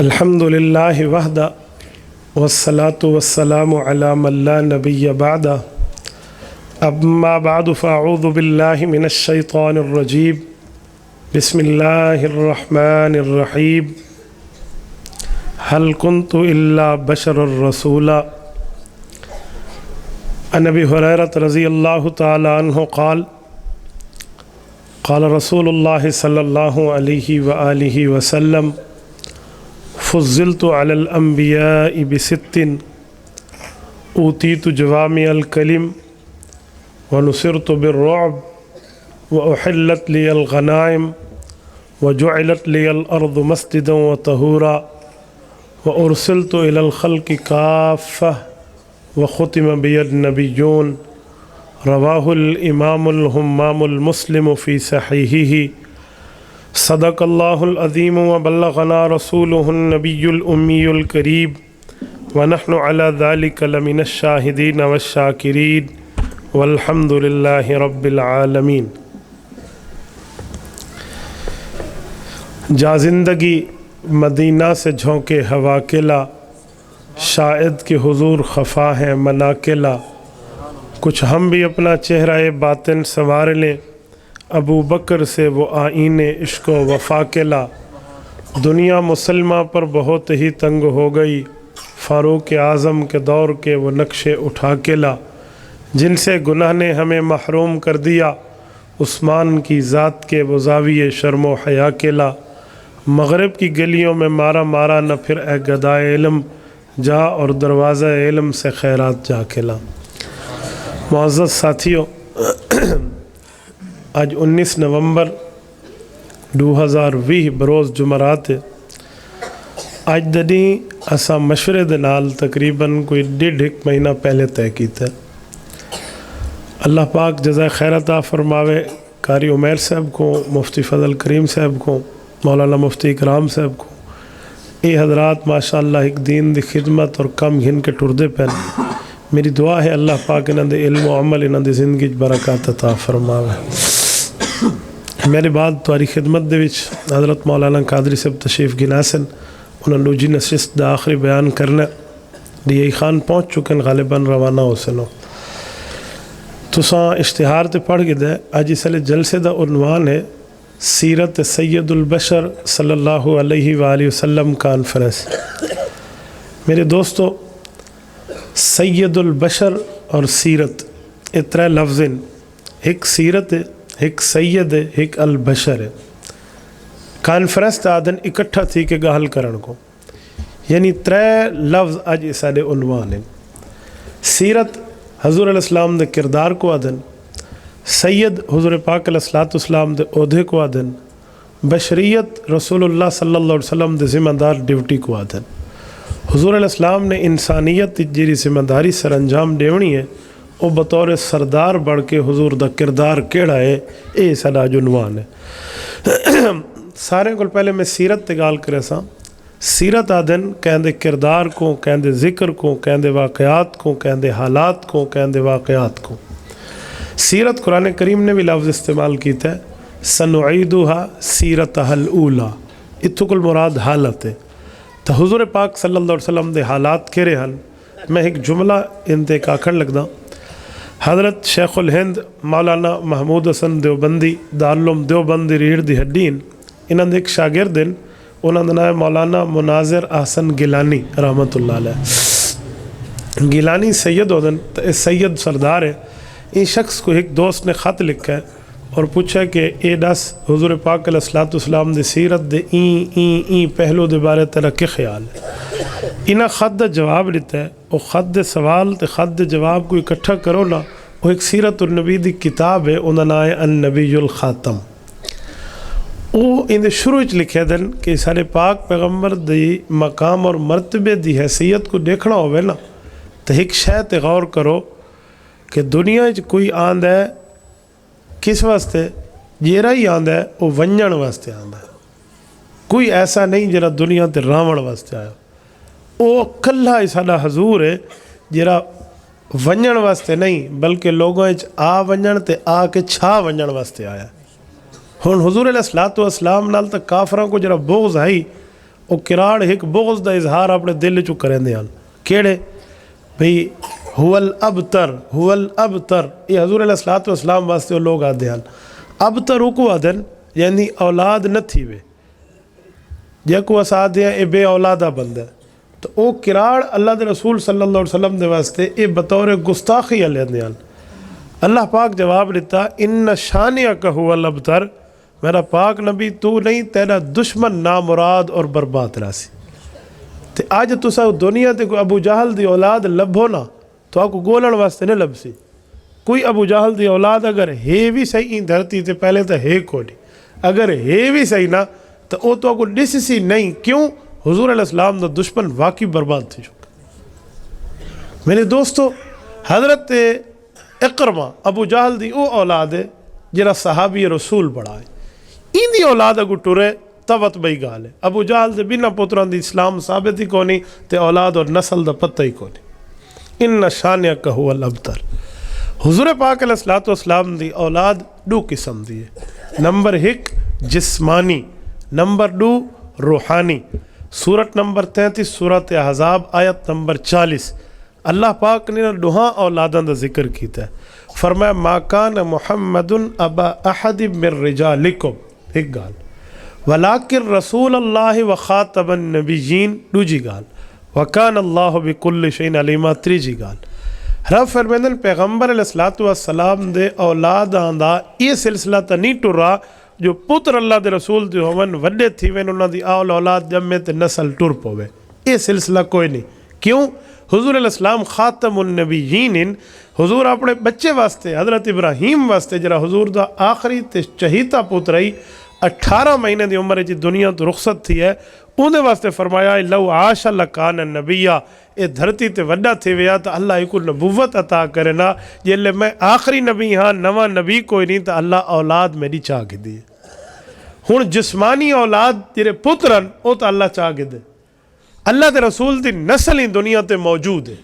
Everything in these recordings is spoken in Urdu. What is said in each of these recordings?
الحمدللہ وحدہ والصلاة والسلام علی من لا نبی بعدہ اما بعد فاعوذ باللہ من الشیطان الرجیم بسم اللہ الرحمن الرحیم هل كنت الا بشر الرسول عن ابی ہریرہ رضی اللہ تعالی عنہ قال قال رسول اللہ صلی اللہ علیہ وآلہ وسلم فضلت على الانبیاء بست اوتیت جوامع الکلم ونصرت بالرعب واحلت لی الغنائم وجعلت لی الارض مسجدا وطہورا وارسلت الى الخلق کافہ وختم بی النبیون رواہ الامام الہمام المسلم فی صحیحہ صدق اللہ العظیم وبلغنا رسولہ النبی الامی الکریم ونحن علی ذلک لمن الشاہدین والشاکرین والحمد للہ رب العالمین۔ جا زندگی مدینہ سے جھونکے ہوا کلا، شاید کہ حضور خفا ہے مناکلا، کچھ ہم بھی اپنا چہرہ باطن سنوار لیں، ابو بکر سے وہ آئین عشق و وفا کلا، دنیا مسلمہ پر بہت ہی تنگ ہو گئی، فاروق اعظم کے دور کے وہ نقشے اٹھا کے لا، جن سے گناہ نے ہمیں محروم کر دیا، عثمان کی ذات کے وہ زاویے شرم و حیا کے لا، مغرب کی گلیوں میں مارا مارا نہ پھر اے گدائے علم، جا اور دروازہ علم سے خیرات جا کے لا۔ معزز ساتھیوں، آج 19 نومبر 2020 بروز جمعرات ہے۔ آج دنی اسا مشورے دے نال تقریباً کوئی 1.5 مہینہ پہلے طے کیتا ہے۔ اللہ پاک جزائے خیر عطا فرماوے قاری عمیر صاحب کو، مفتی فضل کریم صاحب کو، مولانا مفتی اکرام صاحب کو، یہ حضرات ماشاءاللہ ایک دین دی خدمت اور کم گھن کے ٹردے پہن۔ میری دعا ہے اللہ پاک انہاں دے علم و عمل انہاں دی زندگی برکات عطا فرماوے۔ میرے بعد تمہاری خدمت دے وچ حضرت مولانا قادری صاحب تشریف گنا سن، انہوں نے جی نشست دا آخری بیان کرنا ڈی ای خان پہنچ چکن، غالباً روانہ ہو سنو۔ تساں اشتہار تے پڑھ گئے دے، آج اس لئے جلسے دا عنوان ہے سیرت سید البشر صلی اللہ علیہ وآلہ وسلم کانفرنس۔ میرے دوستو، سید البشر اور سیرت یہ 3 لفظ ہیں، ایک سیرت ہے، ایک سید ہے، ایک البشر ہے۔ کانفرنس تا آدن اکٹھا تھی کہ گاہل کرن کو، یعنی 3 لفظ آج اسالے عنوان ہیں۔ سیرت حضور علیہ السلام دے کردار کو آدن، سید حضور پاک علیہ السلام دے عہدے کو آدن، بشریت رسول اللہ صلی اللہ علیہ وسلم دے ذمہ دار ڈیوٹی کو آدن۔ حضور علیہ السلام نے انسانیت جیری ذمہ داری سر انجام دیونی ہے، وہ بطور سردار بڑھ کے حضور دا کردار کیڑا ہے، اے ساڈا عنوان ہے۔ سارے کو پہلے میں سیرت تے گال کرے سا۔ سیرت آدن کہندے کردار کو، کہندے ذکر کو، کہندے واقعات کو، کہندے حالات کو، کہندے واقعات کو۔ سیرت قرآن کریم نے بھی لفظ استعمال کیتا ہے، سنعیدها سیرتها الاولی، اتھو کل مراد حالت ہے۔ تو حضور پاک صلی اللہ علیہ وسلم دے حالات کہرے ہن، میں ایک جملہ انتے کاکھڑ لگدا۔ حضرت شیخ الہند مولانا محمود حسن دیوبندی دارالعلوم دیوبند ریڑھ دی ہڈین، انہاں دے ایک شاگرد ہیں، انہاں دا نام مولانا مناظر احسن گیلانی رحمت اللہ علیہ۔ گیلانی سید ہودن، سید سردار ہے۔ ان شخص کو ایک دوست نے خط لکھا ہے اور پوچھا کہ اے دس حضور پاک علیہ السلام دے سیرت دے این پہلو دے بارے تیرا کیا خیال ہے؟ انہاں خط دا جواب لیتا ہے، وہ خط دے سوال تے خط دے جواب کو اکٹھا کرو نا، وہ ایک سیرت النبی دی کتاب ہے، انہاں نام ہے النبی الخاتم۔ وہ ان دے شروع وچ لکھے دن کہ سارے پاک پیغمبر دی مقام اور مرتبے دی حیثیت کو دیکھنا ہوئے نا، تو ایک شے تے غور کرو کہ دنیا وچ کوئی آند ہے کس واسطے؟ جیرا ہی آند ہے وہ ونجن واسطے آند ہے، کوئی ایسا نہیں جرا دنیا تے راون واسطے آیا۔ وہ کلہ ساڈا حضور ہے جرا ونجن واسطے نہیں بلکہ لوگوں وچ آ ونجن تے آ کے چھا ونجن واسطے آیا۔ ہن حضور علیہ الصلوۃ والسلام نال تک کافراں کو جرا بغض آئی، وہ کراڑ ایک بغض دا اظہار اپنے دل چ کریں ہیں کیڑے بھئی ہول ابتر یہ حضور علیہ الصلوۃ والسلام واسطے وہ لوگ آدھے ہیں ابتر کو آدھن یعنی اولاد نہ تھی وے جے کو اس آدھے ہیں اے بے اولادہ بند ہے تو او کراڑ اللہ دے رسول صلی اللہ علیہ وسلم دے واسطے اے بطور گستاخی علیہ ہیں اللہ پاک جواب دیتا ان شانیک هو الابتر میرا پاک نبی تو نہیں تیرا دشمن نامراد اور برباد راسی تے آج تسا دنیا تے کوئی ابو جہل دی اولاد لبھو نا تو آپ کو گولن واسطے نہیں لبسی کوئی ابو جہل دی اولاد اگر ہے بھی صحیح دھرتی تے پہلے تو ہے کو نہیں اگر ہے بھی صحیح نا تو وہ تو آپ کو ڈسسی نہیں کیوں حضور علیہ السلام دا دشمن واقعی برباد تھی چکا میرے دوستو حضرت اکرمہ ابو جہل دی او اولاد ہے جرا صحابی رسول بڑھا ہے این دی اولاد اگو ٹرے توت بئی گال ہے ابو جہل دے بنا پتران دی اسلام ثابت ہی کونی تے اولاد اور نسل دا پتہ ہی کونی ان شانیک هو الابتر حضور پاک علیہ الصلوۃ والسلام دی اولاد دو قسم دی ہے نمبر 1 جسمانی نمبر 2 روحانی سورت نمبر 33 سورت احزاب آیت نمبر 40 اللہ پاک نے دوہاں اولاداں دا ذکر کیتا ہے فرمایا ما کان محمد ابا احد من رجالکم ایک گال ولیکن رسول اللہ و خاتم النبیین دوجی گال وکان اللہ بکل شیء علیما تریجی گال رب فرمیندن پیغمبر علیہ الصلوۃ والسلام دے اولاداں دا یہ سلسلہ تا نہیں ٹرا جو پتر اللہ دے رسول دے ہون وڈے تھی وین انہاں دی اولاد جمے تے نسل ٹر پوے یہ سلسلہ کوئی نہیں کیوں حضور علیہ السلام خاتم النبیین حضور اپنے بچے واسطے حضرت ابراہیم واسطے جرا حضور دا آخری تے چہیتا پتر ہی 18 مہینے دی عمر جی دنیا تو رخصت تھی ہے اندے واسطے فرمایا لو عاش لکان نبیہ اے دھرتی تے وڈا تھے ویا تو اللہ ایک نبوت عطا کرنا یہ لے میں آخری نبی ہاں نواں نبی کوئی نہیں تو اللہ اولاد میری چاہ کے دی ہن جسمانی اولاد تیرے پترن او تو اللہ چاہ کے دے اللہ دے رسول دی نسل ہی دنیا تے موجود ہے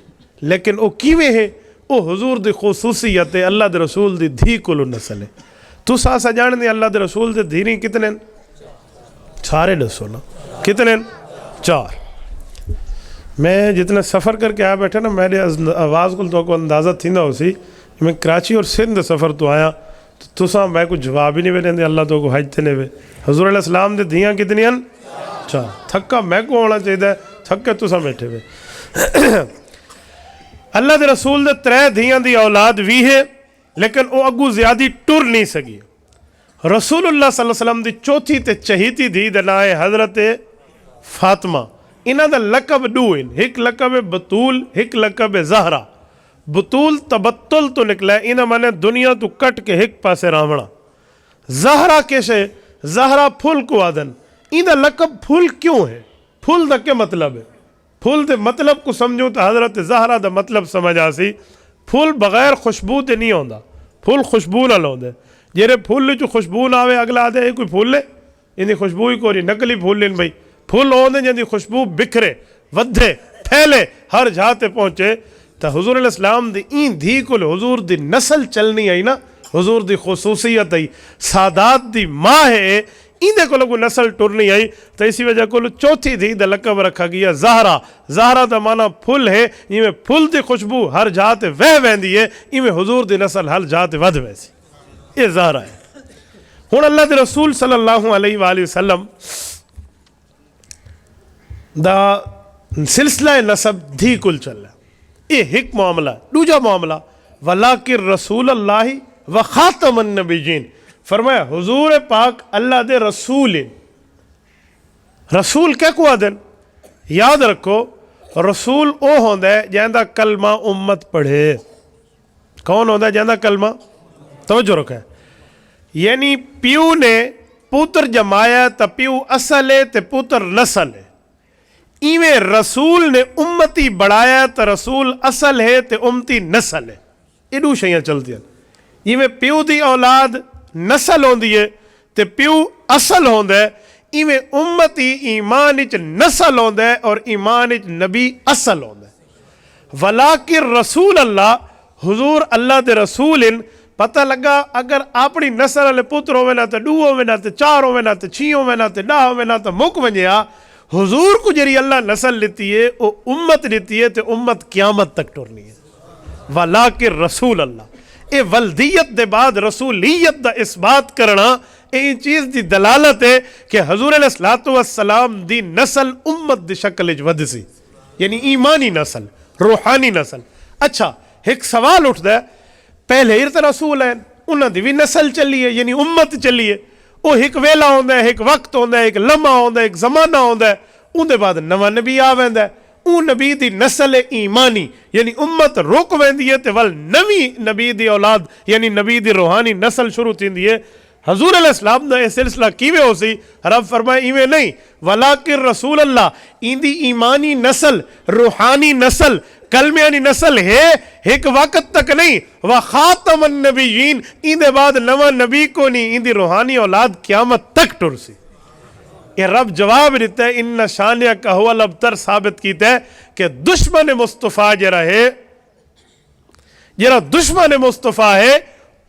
لیکن او کیویں ہے او حضور دی خصوصیت ہے اللہ دے رسول دی دھی کلو نسل ہے تو ساسا جان دی اللہ دے رسول دے دھیری کتنے سارے دسو نا کتنے 4 میں جتنے سفر کر کے آیا بیٹھا نا میرے آواز کو اندازہ تھی نہ ہو سی میں کراچی اور سندھ سفر تو آیا تو سا میں کچھ جواب ہی نہیں بیٹھے دے اللہ تو کو حج تھے وے حضور علیہ السلام دے دھیاں کتنی ہیں 4 تھکا میں کو ہونا چاہیے تھکے تو سا بیٹھے وے اللہ دے رسول دے 3 دھیاں دی اولاد بھی ہے لیکن وہ اگو زیادی ٹر نہیں سکی رسول اللہ صلی اللہ علیہ وسلم دی چوتھی تے چہیتی دھی دے نام ہے حضرت فاطمہ انہاں دا لقب 2 ہیں ایک لقب بطول ایک لقب زہرا بطول تبتل تو نکلا ہے انہاں مانے دنیا تو کٹ کے ایک پاسے راوڑا زہرا کیسے زہرا پھول کو آدن ان دا لقب پھول کیوں ہے پھول دا کیا مطلب ہے پھول دے مطلب کو سمجھو تو حضرت زہرا دا مطلب سمجھ آسی پھول بغیر خوشبو دے نہیں ہوندا پھول خوشبو نہ لوندے جیرے پھول جو خوشبو نہ آوے اگلا آدھے کوئی پھول لے اندھی خوشبو ہی کوئی نکلی پھول لین بھائی پھول ہوندے جن خوشبو بکھرے ودھے پھیلے ہر جہاں پہنچے تو حضور علیہ السلام دی این دھی کل حضور دی نسل چلنی آئی نا حضور دی خصوصیت آئی سادات دی ماں ہے این دے کو لوگو نسل ٹرنی آئی تو اسی وجہ کو چوتھی دھی دا لقب رکھا گیا زہرا زہرا دا معنی پھول ہے یہ میں پھول دی خوشبو ہر جہاں وہ ویندی ہے یہ میں حضور دی نسل ہر جہاں ود ویسی یہ زہرا ہے ہن اللہ دے رسول صلی اللہ علیہ وآلہ وسلم دا سلسلہ نسب دھی کل چل رہا یہ ایک معاملہ دوجا معاملہ ولیکن رسول اللہ و خاتم النبیین فرمایا حضور پاک اللہ دے رسول رسول کیا کو آدن یاد رکھو رسول او ہوندہ ہے جہاں کلمہ امت پڑھے کون ہوندہ ہے جہاں کلمہ توجہ رکھا ہے یعنی پیو نے پوتر جمایا تا پیو اصل ہے تے پوتر نسل ہے ایویں رسول نے امتی بڑھایا تا رسول اصل ہے تے امتی نسل ہے یہ دو شیئں چلتی ہیں ایویں پیو دی اولاد نسل ہوندی ہے تے پیو اصل ہوندہ ہے ایویں امتی ایمان اچ نسل ہوندہ ہے اور ایمان اچ نبی اصل ہوندہ ہے ولیکن رسول اللہ حضور اللہ دے رسول پتہ لگا اگر اپنی نسل والے پتر ہوئے نہ تے 2 ہوئے نہ تے 4 ہوئے نہ تے 6 ہوئے نہ تے 10 ہوئے نہ تے مک ونجیا حضور کو جری اللہ نسل لیتی ہے وہ امت لیتی ہے تو امت قیامت تک ٹرنی ہے ولیکن رسول اللہ اے ولدیت دے بعد رسولیت دا اس بات کرنا این چیز دی دلالت ہے کہ حضور علیہ الصلوۃ والسلام دی نسل امت دی شکل وچ ود سی یعنی ایمانی نسل روحانی نسل. اچھا ایک سوال اٹھتا ہے پہلے ہی تو رسول ہیں انہاں دی بھی نسل چلی ہے یعنی امت چلی ہے وہ ایک ویلا ہوندا ہے ایک وقت ہوندا ہے ایک لمحہ ہوندا ہے ایک زمانہ ہوندا ہے اون دے بعد نواں نبی آ ویندا ہے اون نبی دی نسل ایمانی یعنی امت رک ویندی ہے تے ول نویں نبی دی اولاد یعنی نبی دی روحانی نسل شروع تھیندی ہے. حضور علیہ السلام دا یہ سلسلہ کیویں ہو سی رب فرمائے ایویں نہیں ولیکن رسول اللہ ایندی ایمانی نسل روحانی نسل کلمیانی نسل ہے ایک وقت تک نہیں وخاتم النبیین ایندے بعد نواں نبی کو نہیں ایندی روحانی اولاد قیامت تک ٹر سی. یہ رب جواب دیتا ہے ان شانئک هو الابتر ثابت کیتا ہے کہ دشمن مصطفیٰ جرا ہے جرا دشمن مصطفیٰ ہے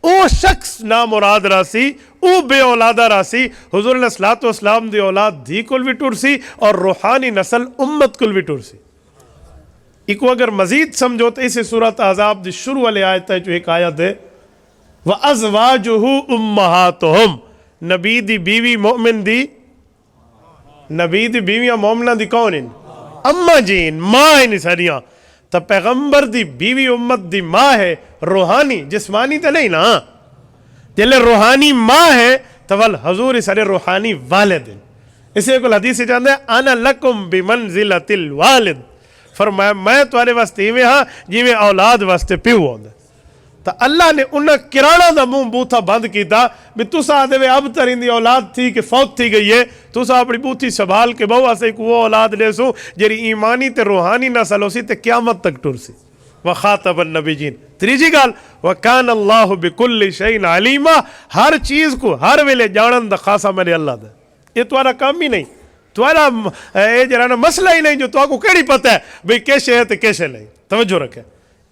او شخص نامراد راسی او بے اولادہ راسی حضور علیہ الصلوۃ والسلام دی اولاد دھی کل بھی ٹر سی اور روحانی نسل امت کل بھی ٹر سی. ایک اگر مزید سمجھو تو اسی سورۃ احزاب دی شروع والے آیت ہے جو ایک آیت ہے وَأَزْوَاجُهُ أُمَّهَاتُهُمْ نبی دی بیوی مومن دی نبی دی بیویاں مومنہ دی کون ہیں اماں جین ماں ہیں ساریاں تو پیغمبر دی بیوی امت دی ماں ہے روحانی جسمانی تو نہیں نا جلے روحانی ماں ہے تو ول حضور سارے روحانی والد ہیں. اسے کو حدیث سے جانتے ہیں انا لکم بمنزلۃ الوالد فرمایا میں تمہارے واسطے ایویں ہاں جویں اولاد واسطے پیو ہوندا. تو اللہ نے انہاں کراڑا دا منہ بوتھا بند کیتا بھی تسا آدھے وے اب ترین دی اولاد تھی کہ فوت تھی گئی ہے تسا اپنی بوتھی سنبھال کے بہو اسے کو وہ اولاد لے سو جری ایمانی تے روحانی نسل ہو سی تے قیامت تک ٹر سی. وخاتم النبیین. تریجی گال وکان اللہ بکل شیء علیما ہر چیز کو ہر ویلے جانن دا خاصا میرے اللہ دا. یہ تمہارا کام ہی نہیں تمہارا اے جرانا مسئلہ ہی نہیں جو تو کو کیڑی پتہ ہے بھئی کیسے ہے تے کیسے نہیں. توجہ رکھے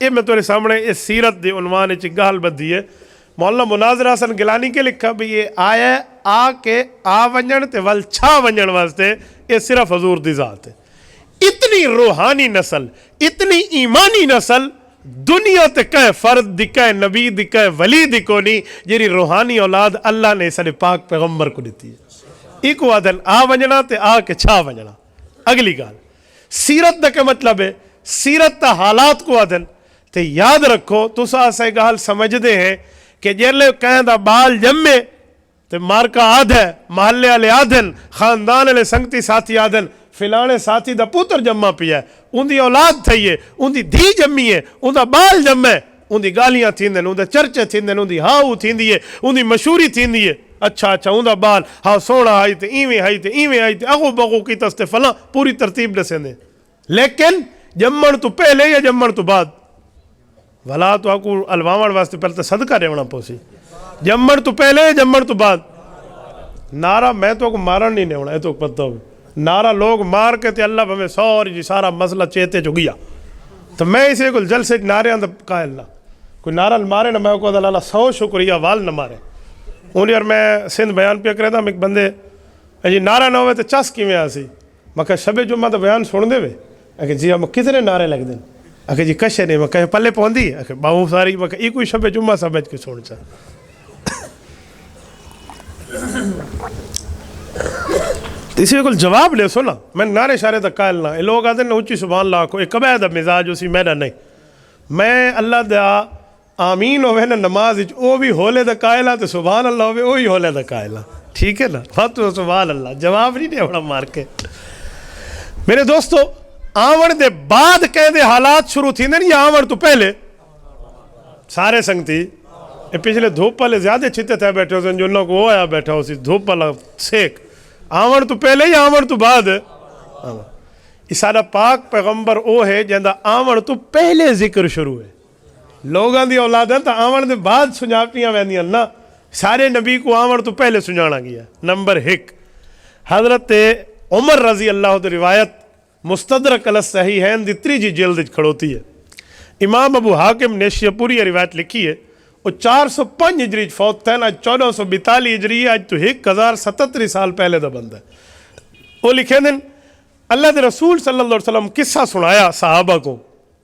یہ میں تمہارے سامنے اس سیرت دی عنوان وچ گال بدھی ہے. مولانا مناظر حسن گیلانی کے لکھا بھی یہ آیا آ کے آ ونجن تے ول چھا ونجن واسطے یہ صرف حضور دی ذات ہے. اتنی روحانی نسل اتنی ایمانی نسل دنیا تے کہے فرد دی کہے نبی دی کہے ولی دی کو نہیں جیری روحانی اولاد اللہ نے سارے پاک پیغمبر کو دیتی ہے. ایک وعدن آ ونجنا تے آ کے چھا ونجنا. اگلی گال سیرت دا کیا مطلب ہے سیرت تا حالات کو عدن تے یاد رکھو تسا اسے گال سمجھ دے ہیں کہ جیلے کہیں دا بال جمے تے مارکا آدھے محلے والے آدھن خاندان والے سنگتی ساتھی آدھن فلانے ساتھی دا پوتر جمع پیا ہے ان دی اولاد تھی ہے ان دی دھی جمی ہے ان دا بال جمے ان دی گالیاں تھیندن ان دے چرچے تھیندن ان دی ہاؤ تھیندی ہے ان دی مشہوری تھیندی ہے. اچھا ان دا بال ہاں سونا آئی تے ایویں آئی تے ایویں آئی تے اگو بگو کی تستے فلاں پوری ترتیب دسیں دے لیکن جمن تو پہلے یا جمن تو بعد بھلا تو آپ کو الواوڑ واسطے پہلے تو صدقہ دیونا پوسی جمن تو پہلے جمن تو بعد. نعرہ میں تو کو مارن نہیں دیونا یہ تو پتہ ہو نعرہ لوگ مار کے تے اللہ بھمیں سوری جی سارا مسئلہ چیتے جو گیا. تو میں اسے کو جلسے نعرے اندر قائل نہ کوئی نعرہ مارے نہ میں کو اللہ 100 شکریہ وال نہ مارے. ان یار میں سندھ بیان پہ کرے تھا ایک بندے جی نعرہ نہ ہوئے تو چس کی میں آسی میں کہا شب جمعہ تو بیان سن دے وے کہ جی ہم کتنے نعرے لگ دیں کہ جی کشے نہیں میں کہے پلے پوندی کہ باہو ساری میں کہا کوئی شب جمعہ سمجھ کے سن چاہ. اسی کو جواب لے سو نا میں نعرے شارے تک قائل نہ لوگ آتے ہیں اونچی سبحان اللہ کو ایک قبع دا مزاج اسی میرا نہیں میں اللہ دا آمین ہوئے نا نماز او بھی ہولے دا قائل ہے تو سبحان اللہ ہوئے وہی ہولے دا قائل ہے ٹھیک ہے نا فتو سبحان اللہ جواب نہیں دے بڑا مار کے. میرے دوستو آون دے بعد کہہ دے حالات شروع تھی نہیں یا آون تو پہلے سارے سنگتی پچھلے دھوپ والے زیادہ چھتے تھے بیٹھے ہوتے ہیں جو انہوں کو وہ آیا بیٹھا ہو سی دھوپ والا سیک آون تو پہلے یا آون تو بعد یہ سارا پاک پیغمبر او ہے جہاں آون تو پہلے ذکر شروع ہے لوگاں دی اولاد ہیں تو آون دے بعد سنجاپیاں ویندیاں نا سارے نبی کو آون تو پہلے سنجانا گیا. نمبر 1 حضرت عمر رضی اللہ عنہ روایت مستدرک علی الصحیحین دی 3 جلد کھڑوتی ہے. امام ابو حاکم نیشیہ پوری روایت لکھی ہے وہ 405 ہجری فوت تھے نا 1442 ہجری آج تو 1077 سال پہلے دا بندہ ہے. وہ لکھے دن اللہ دے رسول صلی اللہ علیہ وسلم قصہ سنایا صحابہ کو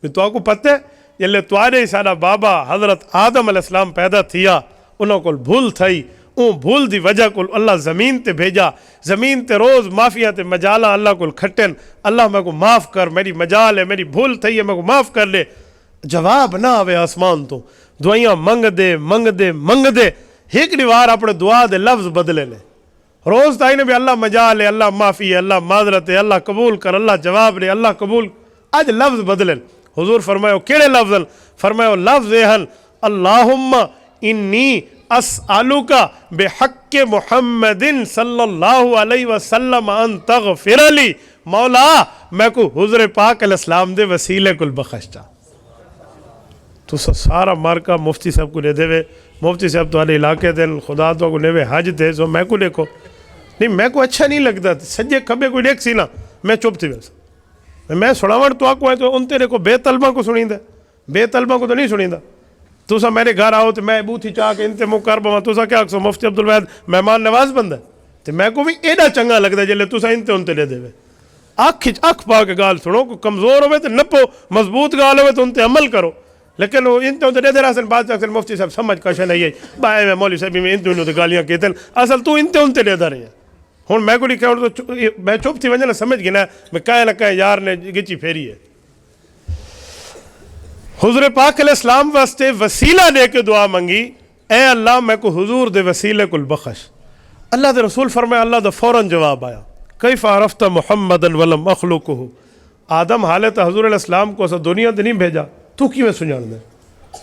بھی تو آپ کو پتہ ہے جلے توارے سارا بابا حضرت آدم علیہ السلام پیدا تھیا انہوں کو بھول تھئی اون بھول دی وجہ کو اللہ زمین تے بھیجا زمین تے روز معافیاں تے مجالا اللہ کو کھٹن اللہ میں کو معاف کر میری مجال ہے میری بھول تھئی ہے میں کو معاف کر لے جواب نہ آوے آسمان تو دعائیاں منگ دے ایک دیوار اپنے دعا دے لفظ بدلے لے روز تائی نے بھی اللہ مجال ہے اللہ معافی ہے اللہ معذرت ہے اللہ قبول کر اللہ جواب دے اللہ قبول آج لفظ بدلے حضور فرمائے کیڑے لفظ فرمائے لفظ اہن اللہم انی اسألوکا بحق محمد صلی اللہ علیہ وسلم ان تغفر لی مولا میں کو حضور پاک علیہ السلام دے وسیلے کل بخشتا تو سارا مارکا مفتی صاحب کو لے دے وے مفتی صاحب تو آلے علاقے دیں خدا تو کو لے وے حج دے سو میں کو دیکھو نہیں میں کو اچھا نہیں لگتا سجے کبے کو دیکھ سی نا میں چپ تھی ویسا میں سناوڑ تو آکو ہے تو ان تیرے کو بے طلبہ کو سنیں دے بے طلبہ کو تو نہیں سنیں دا تو سا میرے گھر آؤ تو میں بوتھی چاہ کے انتے مقربہ تو سا کیا اکسو مفتی عبدالوحید مہمان نواز بندہ تو میں کو بھی ایڈا چنگا لگتا ہے جلے تو سا انتے لے دے وے اکھ پا کے گال سنو کو کمزور ہوئے تو نپو مضبوط گال ہوئے تو انتے عمل کرو لیکن وہ انتے دے دے رہا بات چاہتے مفتی صاحب سمجھ کاشا نہیں ہے بائے میں مولوی صاحبی میں انتے انہوں گالیاں کہتے ہیں اصل تو انتے لے دا رہے ہیں ہون میں کو نہیں کہوں تو میں چپ تھی وجہ سمجھ گنا میں کہے نہ کہے یار نے گچی پھیری ہے حضور پاک علیہ السلام واسطے وسیلہ دے کے دعا منگی اے اللہ میں کو حضور دے وسیلے کل بخش اللہ دے رسول فرمائے اللہ دا فوراً جواب آیا کیف عرفت محمدن ولم اخلقہ آدم حالت حضور علیہ السلام کو اسا دنیا دے نہیں بھیجا تو کی میں سنجان دے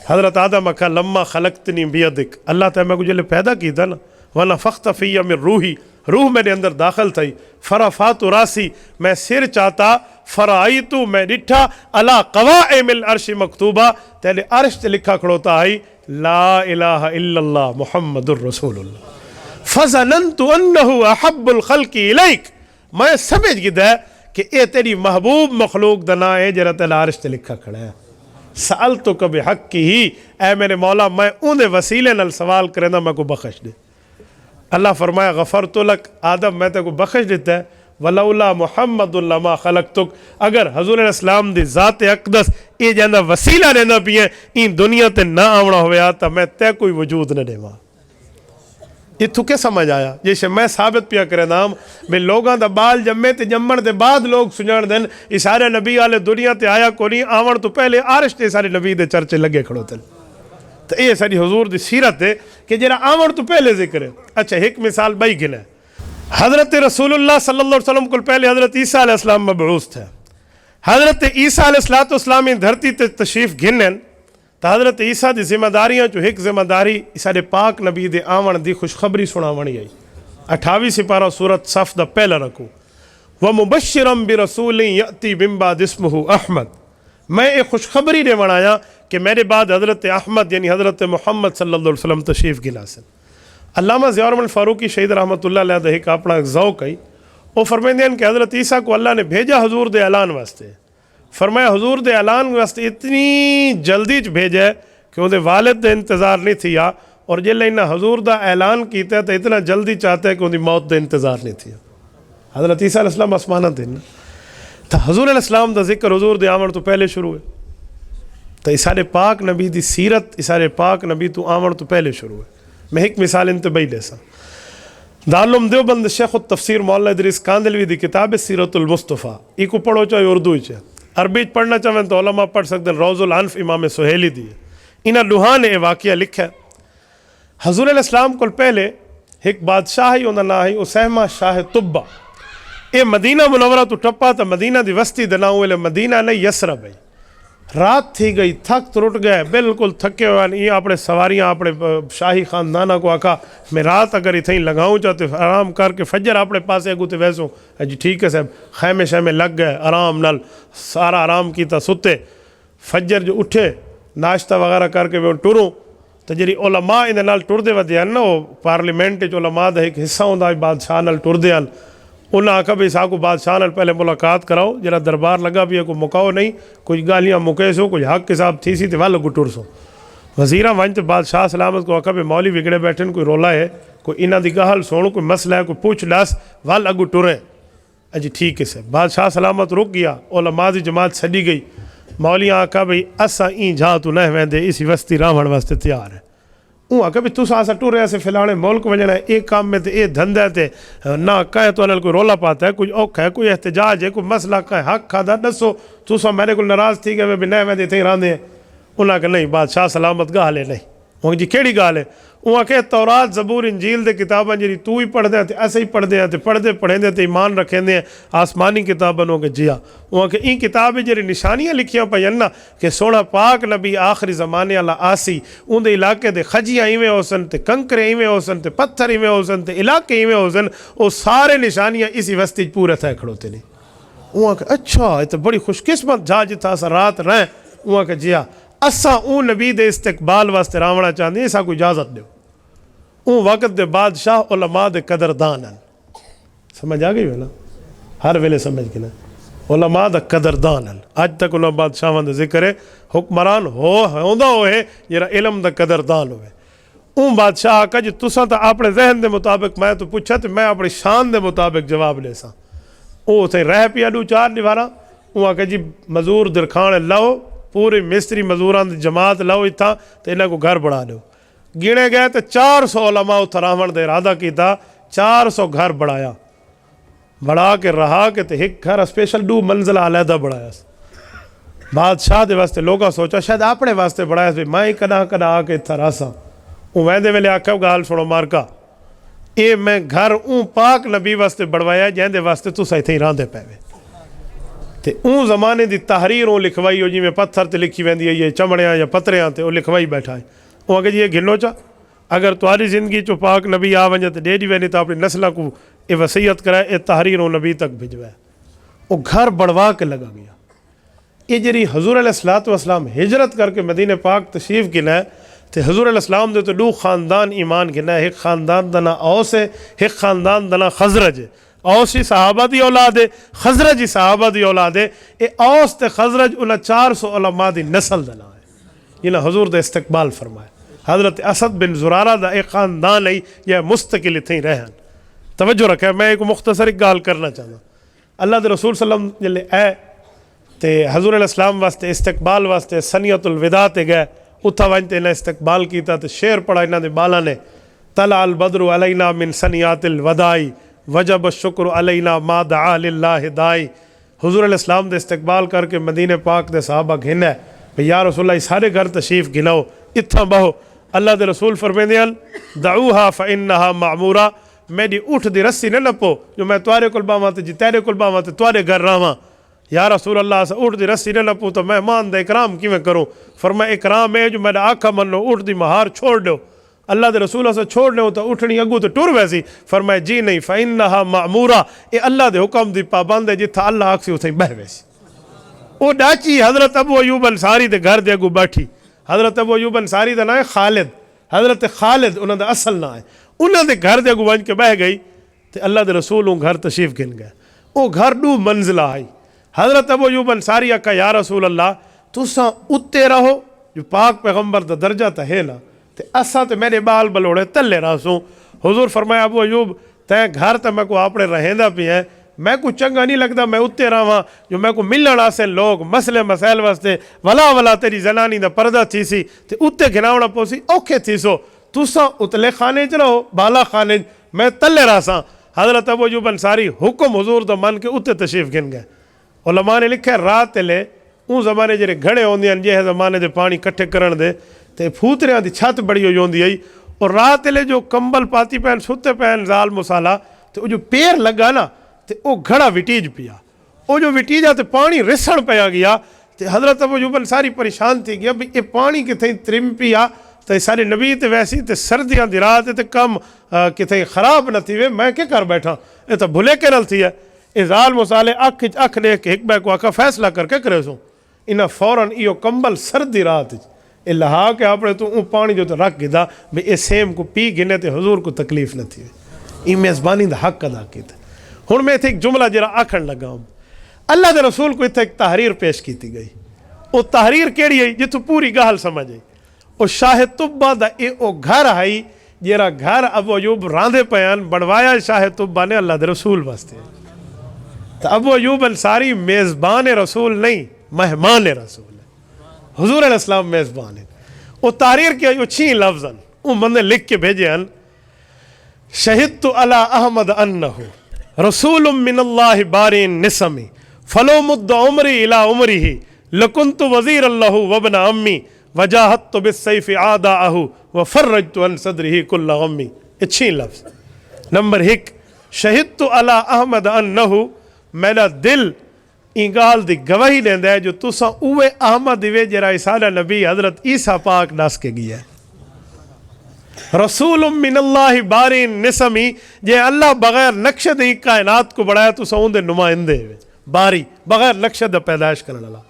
حضرت آدم اکھا لما خلقتنی بیدک اللہ تعالیٰ میں کو جلے پیدا کی تھا نا وَنَفَخْتَ فِيَّ مِن روحی روح میرے اندر داخل تھی فرفعت راسی میں سر چاہتا فرائیتو میں ڈٹھا علی قوائم العرش مکتوبہ تیلے عرش تے لکھا کھڑوتا آئی لا الہ الا اللہ محمد الرسول اللہ فظننت انہو احب الخلق الیک میں سمجھ گیا کہ اے تیری محبوب مخلوق دنا ہے جرا تیلے عرش تے لکھا کھڑا ہے سألتک بحق ہی اے میرے مولا میں اندے وسیلے نال سوال کرنا میں کو بخش دے اللہ فرمایا غفرت لک آدم میں تے کو بخش دیتا ہے ولولا محمد لما خلقتک اگر حضور علیہ السلام دی ذات اقدس اے جاندہ وسیلہ رہنا بھی ہے این دنیا تے نہ آونا ہوئے آتا میں تے کوئی وجود نہ دے ماں یہ تو کیا سمجھ آیا جیسے میں ثابت پیا کرے نام میں لوگاں دا بال جمے تے جمن دے بعد لوگ سنجان دن اس سارے نبی آلے دنیا تے آیا کو نہیں آون تو پہلے عرش تے سارے نبی دے چرچے لگے کھڑو تل تو یہ ساری حضور دی سیرت ہے کہ جرا آمر تو پہلے ذکر ہے اچھا ایک مثال بائی گنا ہے حضرت رسول اللہ صلی اللہ علیہ وسلم کو پہلے حضرت عیسیٰ علیہ السلام مبعوث تھے حضرت عیسیٰ علیہ السلام دھرتی تے تشریف گھنن تو حضرت عیسیٰ دی ذمہ داریاں جو ایک ذمہ داری اسارے پاک نبی دے آون دی خوشخبری سناونی آئی 28 سپارہ سورت صف دا پہلا رکھو وَمُبَشِّرًا بِرَسُولٍ يَأْتِي مِن بَعْدِ اسْمُهُ احمد میں ایک خوشخبری نے بنایا کہ میرے بعد حضرت احمد یعنی حضرت محمد صلی اللہ علیہ وسلم تشریف گلا سن علامہ ضیاء الرحمن فاروقی شہید رحمۃ اللہ علیہ دہی کا اپنا ذوق ہے وہ فرمائیں کہ حضرت عیسیٰ کو اللہ نے بھیجا حضور دے اعلان واسطے فرمایا حضور دے اعلان واسطے اتنی جلدی بھیجا ہے کہ وہ دے والد دے انتظار نہیں تھیا اور جلے انہا حضور دا اعلان کیتا ہے تو اتنا جلدی چاہتا ہے کہ وہ دی موت دے انتظار نہیں تھیا حضرت عیسیٰ علیہ السلام آسمانہ دے تو حضور علیہ السلام دا ذکر حضور دے آمر تو پہلے شروع ہے تو اسارے پاک نبی دی سیرت اسارے پاک نبی تو آمر تو پہلے شروع ہے میں ایک مثال انتباہی دے سا دارالعلوم دیوبند شیخ التفسیر مولانا ادریس کاندلوی دی کتاب سیرت المصطفیٰ ای کو پڑھو چاہے اردو چاہے عربی پڑھنا چاہیں تو علماء پڑھ سکتے ہیں روز العنف امام سہیلی دی انہا لوہاں نے واقعہ لکھا ہے حضور علیہ السلام کو پہلے ایک بادشاہ ہی انہا نہ ہی اسیمہ شاہ طبہ اے مدینہ منورہ تو ٹپا تا مدینہ دی وسطی دناؤں لے مدینہ نہیں یسرب ہے رات تھی گئی تھک تو رٹ گئے بالکل تھکے ہوئے یہ اپنے سواریاں اپنے شاہی خاندانہ کو آکھا میں رات اگر اتھیں لگاؤں چاہتے آرام کر کے فجر اپنے پاسے گوتے ویسوں جی ٹھیک ہے صاحب خیمے شیمے لگ گئے آرام نال سارا آرام کیتا ستے فجر جو اٹھے ناشتہ وغیرہ کر کے وہ ٹروں تو جی علماء ان نال ٹر دے ودے ہیں نا وہ پارلیمنٹ جو علماء دا ایک حصہ ہوندہ بادشاہ نال ٹر دے ہیں انہاں آکھا بھی ساں کو بادشاہ نال پہلے ملاقات کراؤ جرا دربار لگا بھی ہے کوئی مکاؤ نہیں کچھ گالیاں مکے سو کچھ حق کے صاحب تھی سی تے والا کو ٹر سو وزیرہ وانچ بادشاہ سلامت کو آکھا بھی مولی وگڑے بیٹھن کوئی رولا ہے کوئی انہاں دی گہل سونو کوئی مسئلہ ہے کوئی پوچھ لاس وال اگو ٹریں اجی ٹھیک ہے سے بادشاہ سلامت رک گیا علماء دی جماعت چھڈی گئی مولیاں آکھا بھئی اساں این جا تو نہ ویندے اسی وستی راہن واسطے تیار ہے وہ آکھا بھی تساں اسا ٹر رہے سے فلانے ملک وجنا ہے ایک کام میں تے اے دھندا تے نہ کہے تو انہاں کوئی رولا پاتا ہے کوئی اوکھا ہے کوئی احتجاج ہے کوئی مسئلہ کا حق کھادا دسو تساں میرے کو ناراض تھی گئے بھی نہ ویندے تے راندے ہیں انہاں کہ نہیں بادشاہ سلامت گال ہے نہیں وہ جی کیڑی گال ہے وہ کہ تورات زبور انجیل دے کتاباں جی تو ہی پڑھ دے تے ایسے ہی پڑھ دے تے پڑھدے پڑھیندے تے ایمان رکھیں دے آسمانی کتاباں ہو کہ جیا وہ کہ این کتاب جی نشانیاں لکھیاں پئین نا کہ سونا پاک نبی آخری زمانے والا آسی اون دے علاقے دے خجیاں ایویں ہوسن تے کنکرے ایویں ہوسن تے پتھر ایویں ہوسن تے علاقے ایویں ہوسن او سارے نشانیاں اسی وستی پورے تھے کھڑوتے نہیں وہ کہ اچھا یہ تو بڑی خوش قسمت جا جتا سا رات رہیں وہ کہ جیا اساں اون نبی دے استقبال واسطے راونا چاہتے ہیں اسا کو اجازت دیو اون وقت دے بادشاہ علماء دے قدردان ہیں سمجھ آ گئی ہے نا ہر ویلے سمجھ کے نا علماء دا قدردان ہیں آج تک انہوں بادشاہ دا ذکر ہے حکمران ہوندا ہوئے جرا علم دا قدردان ہوئے اون بادشاہ آکا جی تساں تا اپنے ذہن دے مطابق میں تو پوچھا تو میں اپنی شان دے مطابق جواب لے سا او تے رہ پیا دو چار دیوارا اون آکا جی مزور درخان لاؤ پوری مستری مزوران دی جماعت لاؤ اتھا تو انہاں کو گھر بڑھا لو گنے گئے تو 400 علماء اتھا راون دے ارادہ کیتا 400 گھر بڑھایا بڑھا کے رہا کہ ایک گھر اسپیشل 2 منزلہ علیحدہ بڑھایا بادشاہ دے واسطے لوگا سوچا شاید اپنے واسطے بڑھایا بھی میں کدا کدا آ کے اتھا راسا اون ویندے ویلے آکھا گال سنو مارکا اے میں گھر اون پاک نبی واسطے بڑھوایا جہندے واسطے تساں ایتھے ہی راندے پے وے تے اون زمانے دی تحریر اون لکھوائی ہو جی میں پتھر تے لکھی ویندی ہے یہ چمڑیاں یا پتریاں تے او لکھوائی بیٹھا ہے وہ کہ جی یہ گھنو چا اگر تمہاری زندگی چو پاک نبی آ ونجے تے ڈیڈی وینی تو اپنی نسلہ کو اے وصیت کرائے اے تحریر اون نبی تک بھجوائے وہ گھر بڑھوا کے لگا گیا یہ جری حضور علیہ السلام ہجرت کر کے مدینہ پاک تشریف گنا ہے تے حضور علیہ السلام دے تو 2 خاندان ایمان گنا ہے ایک خاندان دنا اوس ہے ایک خاندان دنا خزرج ہے اوسی صحابہ دی اولاد ہے خزرجی صحابہ دی اولاد ہے اے اوس تے خزرج انہاں 400 علماء دی نسل دنا ہے جنہاں حضور دے استقبال فرمائے حضرت اسد بن زرارہ دا ایک خاندان ہے یہ مستقل اتھیں رہن توجہ رکھے میں ایک مختصر گال کرنا چاہتا اللہ دے رسول صلی اللہ علیہ وسلم جلے اے تے حضور علیہ السلام واسطے استقبال واسطے سنیت الوداع تے گئے اتھا وانتے انہیں استقبال کیتا تے شعر پڑھا انہاں دے بالا نے طلع البدر علینا من سنیات الوداعی وجب الشکر علینا ما دعا للہ دائی حضور علیہ السلام دے استقبال کر کے مدینہ پاک دے صحابہ گھنے بھئی یا رسول اللہ سارے گھر تشریف گھناؤ اتھا بہو اللہ دے رسول فرمیندے ہیں دعوها فإنها معمورہ میری اٹھ دی رسی نہ نپو جو میں توارے کل باواں تے جی تیرے کل باواں تے توارے گھر راواں یا رسول اللہ سے اٹھ دی رسی نہ نپو تو مہمان دا اکرام کیویں کروں فرمایا اکرام ہے جو میرا آقا منو اٹھ دی مہار چھوڑ دو اللہ دے رسول سے چھوڑ دو تو اٹھنی اگو تو ٹر ویسی فرمایا جی نہیں فإنها معمورہ اے اللہ دے حکم دی پابند ہے جتھا اللہ آکسی اتھیں بہ ویسی وہ ڈاچی حضرت ابو ایوب انصاری دے گھر دے اگو بیٹھی حضرت ابو ایوب انصاری دا نام ہے خالد حضرت خالد انہوں دا اصل نام ہے انہوں دے گھر دے اگو ونج کے بہ گئی تے اللہ دے رسول ان گھر تشریف گن گئے وہ گھر 2 منزلہ آئی حضرت ابو ایوب انصاری اکا یا رسول اللہ تساں اتے رہو جو پاک پیغمبر دا درجہ تا ہے نا تے اساں تے میرے بال بلوڑے تلے راسوں حضور فرمایا ابو ایوب تے گھر تے میں کو اپنے رہندہ پی ہیں میں کو چنگا نہیں لگتا میں اتے رہاں جو میں کو ملن آسے لوگ مسئلے مسائل واسطے ولا تیری زنانی دا پردہ تھی سی تے اتے گھناونا پوسی اوکھے تھی سو تساں اتلے خانے چ رہو بالا خانے میں تلے راساں حضرت ابو ایوب انصاری حکم حضور دا من کے اتے تشریف گن گئے علماء نے لکھا رات لے اون زمانے جڑے گھڑے ہوندے ہیں جے زمانے دے پانی کٹھے کرن دے تے پھوتریاں دی چھت بڑی ہوئی ہوندی ہے اور رات لے جو کمبل پاتی پہن ستے پہن زال مسالہ تے وہ جو پیر لگا نا تے او گھڑا وٹیج پیا او جو وٹیجا تے پانی رسن پیا گیا تے حضرت ابو ایوب انصاری پریشان تھی گیا بھی اے پانی کتھیں ترم پیا تے سارے نبی تے ویسی تے سردیاں دی رات تے کم کتھیں خراب نہ تھی وے میں کیا کر بیٹھا اے تو بھلے کے نل تھی ہے اے زال مسالے اکھ لے کے ایک بے کو آکھا فیصلہ کر کے کرے سوں انہاں فوراً ایو کمبل سردی رات اے لہا کے اپنے تو اون پانی جو تو رکھ گدا بھی اے سیم کو پی گنے تے حضور کو تکلیف نہ تھی ای میزبانی دا حق ادا کیتا ہن میں ایک جملہ جرا آکھن لگا ہوں اللہ دے رسول کو اتنے ایک تحریر پیش کیتی گئی وہ تحریر کیڑی ہے جتوں پوری گال سمجھ آئی وہ شاہ طبہ دا اے او گھر آئی جیرا گھر ابو ایوب راندے پیان بڑھوایا شاہ طبہ نے اللہ دے رسول واسطے تو ابو ایوب انصاری میزبان رسول نہیں، مہمان رسول ہے. حضور علیہ السلام میزبان ہیں. وہ تحریر کیا جو چھیں لفظاً وہ بندے لکھ کے بھیجے ہیں. شہدت علی احمد انہ رسول من اللہ بارین نسمی فلو مد عمری الی عمرہ لکنت وزیر اللہ وابن امی وجاہدت بالسیف اعداءہ وفرجت عن صدرہ کل غمی. اچھی لفظ. نمبر 1 شہدت علی احمد انہ میرا دل این گال دی گواہی دیندہ ہے جو تساں اوے احمد دیوے جرا عیسیٰ نبی حضرت عیسیٰ پاک ناس کے گیا ہے. رسول من اللہ بارین نسمی جے اللہ بغیر نقشہ دی کائنات کو بڑھایا تو ساؤں دے نمائندے باری بغیر نقشہ دا پیدائش کرنے اللہ.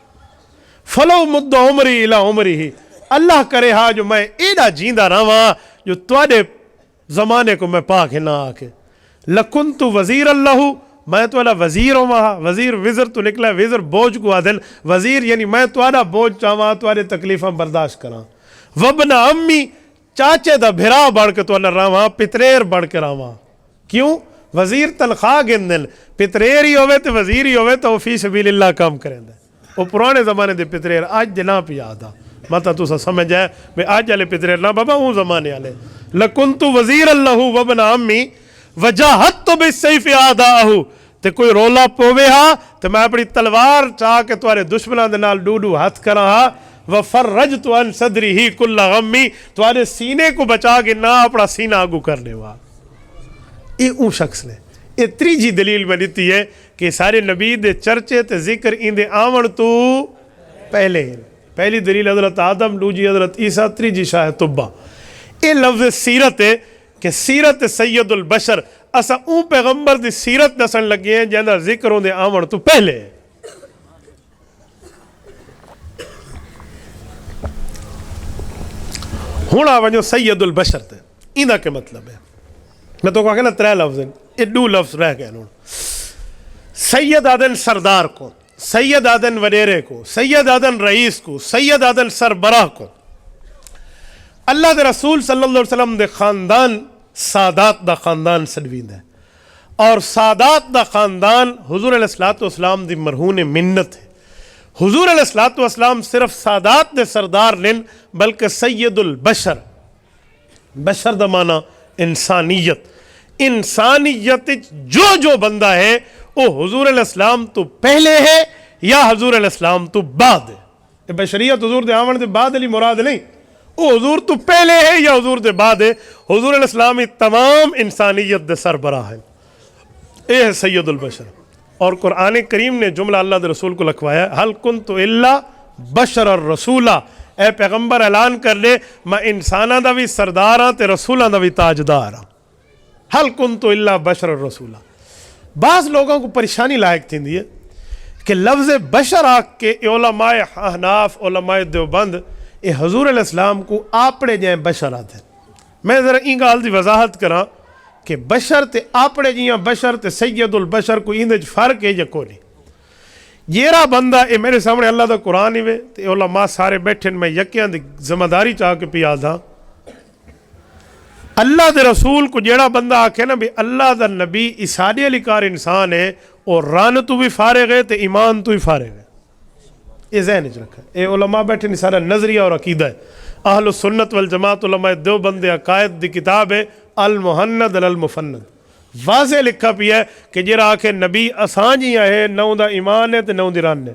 فلو مد عمری الہ عمری ہی اللہ کرے ہاں جو میں ایڈا جیندہ رہا جو توڑے زمانے کو میں پاک ہی نہ آکے. لکنت وزیر اللہ میں توڑا وزیر ہوں وہاں. وزیر وزر تو نکلا ہے وزر بوجھ کو آدھن وزیر یعنی میں توڑا بوجھ چاہاں توڑے تکلیفاں برداشت کراں. وابن امی چاچے دا بھرا بڑھ کے تو رہاں پتریر بڑھ کے رہاں. کیوں؟ وزیر تنخواہ گندن پتریر ہی ہوئے تو وزیر ہی ہوئے تو فی سبیل اللہ کام کریں دے. وہ پرانے زمانے دے پتریر آج جنا پہ یاد آ مطلب تو سا سمجھ جائے میں آج والے پتریر نہ بابا ہوں زمانے والے. لکنت وزیر اللہ وابن امی وجاہدت بالسیف اعداءہ تے کوئی رولا پوے ہا تو میں اپنی تلوار چاہ کے تمہارے دشمنوں دے نال ڈوڈو ہاتھ کرا ہا. وفرجت عن صدرہ کل غمی تمہارے سینے کو بچا کے نہ اپنا سینہ آگو کرنے وا. یہ اون شخص نے یہ تریجی دلیل میں دیتی ہے کہ سارے نبی دے چرچے تے ذکر ان دے آمن تو پہلے ہیں. پہلی دلیل حضرت آدم دوجی حضرت عیسیٰ تریجی شاہ طبہ. یہ لفظ سیرت ہے کہ سیرت سید البشر اسا اون پیغمبر دی سیرت دسن لگے ہیں جہاں ذکروں دے آمن تو پہلے ہے. ہونا ونجو سید البشر تے ایندہ کے مطلب ہے میں تو کہا کہ نا 3 لفظ ہیں یہ 2 لفظ رہ گئے. سید آدن سردار کو، سید آدن وڈیرے کو، سید آدن رئیس کو، سید آدن سربراہ کو. اللہ دے رسول صلی اللہ علیہ وسلم دے خاندان سادات دا خاندان سنویند ہے اور سادات دا خاندان حضور علیہ السلام دی مرہون منت ہے. حضور علیہ السلام صرف سادات دے سردار لن بلکہ سید البشر. بشر دا معنی انسانیت. انسانیت جو بندہ ہے وہ حضور علیہ السلام تو پہلے ہے یا حضور علیہ السلام تو بعد ہے. بشریت حضور دے آمن دے بعد علی مراد نہیں، وہ حضور تو پہلے ہے یا حضور دے بعد ہے. حضور علیہ السلام تمام انسانیت دے سربراہ ہے. اے ہے سید البشر. اور قرآن کریم نے جملہ اللہ دے رسول کو لکھوایا حل کنت الا بشر الرسولہ. اے پیغمبر اعلان کر لے میں انسانہ دا بھی سردار ہاں تے رسولہ دا بھی تاجدار ہاں. حل کنت الا بشر الرسولہ. بعض لوگوں کو پریشانی لائق تھی ہے کہ لفظ بشر آکھ کے علماء احناف علماء دیوبند اے حضور علیہ السلام کو آپڑے جائیں بشر آتے ہیں. میں ذرا این گال دی وضاحت کراں کہ بشر تے آپڑے جیاں بشر تے سید البشر کو اندج فرق ہے یا کو نہیں. جیرا بندہ اے میرے سامنے اللہ دا قرآن ہی وے تے علماء سارے بیٹھن میں یکیاں دی ذمہ داری چاہ کے پیا دا. اللہ دے رسول کو جیڑا بندہ آکھے نا بھی اللہ دا نبی اسادی علی کار انسان ہے اور ران تو بھی فارغ ہے تے ایمان تو بھی فارغ ہے. یہ ذہن چ رکھا. اے علماء بیٹھے نہیں سارا نظریہ اور عقیدہ ہے. اہل السنت والجماعت علماء دیوبند عقائد دی کتاب ہے المہند المفند. واضح لکھا پیا ہے کہ جیڑا آکھے نبی اساں جی ہے نو دا ایمان ہے تے نو دی ران ہے.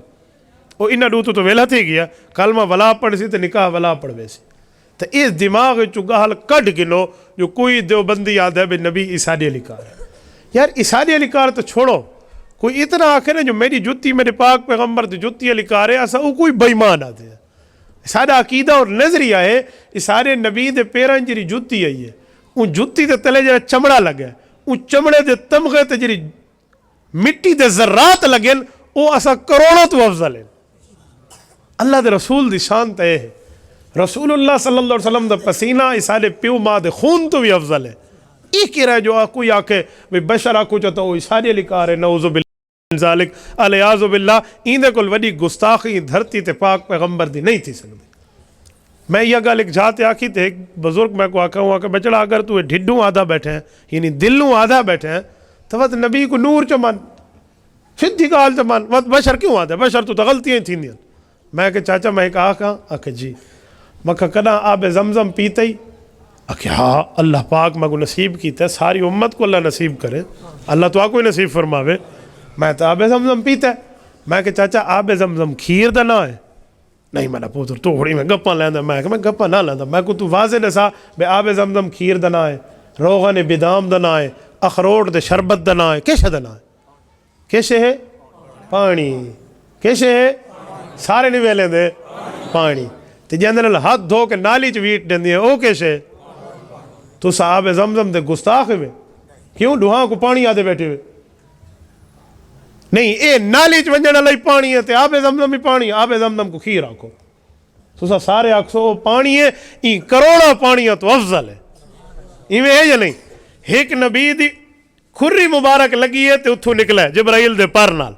وہ انہاں دو تو ویلا تھی گیا کلمہ ولا پڑھ سی تے نکاح ولا پڑھ وے سی. تو اس دماغ چگال کٹ گنو جو کوئی دیوبندی یاد ہے بھی نبی عیسیٰ علی کار ہے. یار عیسیٰ علی کار تو چھوڑو. کوئی اتنا آخر ہے جو میری جتی میرے پاک پیغمبر دی جتی علی کار ہے ایسا وہ کوئی بےمان آتے ہیں. سارا عقیدہ اور نظریہ ہے سارے نبی دے پیران جری جتی آئی ہے ان جتی دے تلے جرا چمڑا لگا ہے ان چمڑے دے تمغے تے جری مٹی دے ذرات لگن وہ ایسا کروڑوں تو افضل ہے. اللہ دے رسول دی شان تے ہے. رسول اللہ صلی اللہ علیہ وسلم دا پسینہ اسالے پیو ماں دے خون تو بھی افضل ہے. ایک ہی رہے جو کوئی آکے بشر آکو چاہتا وہ عیسیٰ علی کار ہے نعوذ باللہ ذالک علیاذ باللہ. ایندے کل وڈی گستاخی دھرتی تے پاک پیغمبر دی نہیں تھی سکتی. میں یہ گل ایک جاتے آکھی تے ایک بزرگ میں کو آکھا ہوں کہ بچڑا اگر تو ڈھڈوں آدھا بیٹھے ہیں یعنی دلوں آدھا بیٹھے ہیں تو نبی کو نور چمن سدھی گال تو مان بشر کیوں آتا ہے بشر تو غلطیاں ہی تھیندیاں میں کہ چاچا میں ایک آکھا جی مکھا کنا آب زمزم پیتا ہی کہ ہاں اللہ پاک مگو نصیب کیتا ہے ساری امت کو اللہ نصیب کرے اللہ تو آکو ہی نصیب فرماوے میں تو آب زمزم پیتا ہے میں کہ چاچا آب زمزم کھیر دا نہ ہے نہیں میں پوتر تو ہوڑی میں گپاں لیندہ میں کہ میں گپاں نہ لیندہ میں کو تو واضح دسا بے آب زمزم کھیر دا نہ ہے روغن بدام دا نہ ہے اخروٹ دے شربت دا نہ ہے کیشے دا نہ ہے کیشے ہے پانی کیشے ہے سارے نہیں ویلے دے پانی تے جندر ہاتھ دھو کے نالی چ ویٹ دیندی ہے او کیشے تو صاحب زمزم دے گستاخ ہوئے کیوں ڈوہاں کو پانی آدھے بیٹھے ہوئے نہیں اے نالی چ ونجن والا پانی ہے تے آب زمزم ہی پانی آب زمزم کو کھیر آکھو تو سارے آکھو پانی ہے ای کروڑا پانی ہے تو افضل ہے ایویں ہے یا نہیں ایک نبی دی کھری مبارک لگی ہے تے اتھوں نکلا ہے جبرائیل دے پر نال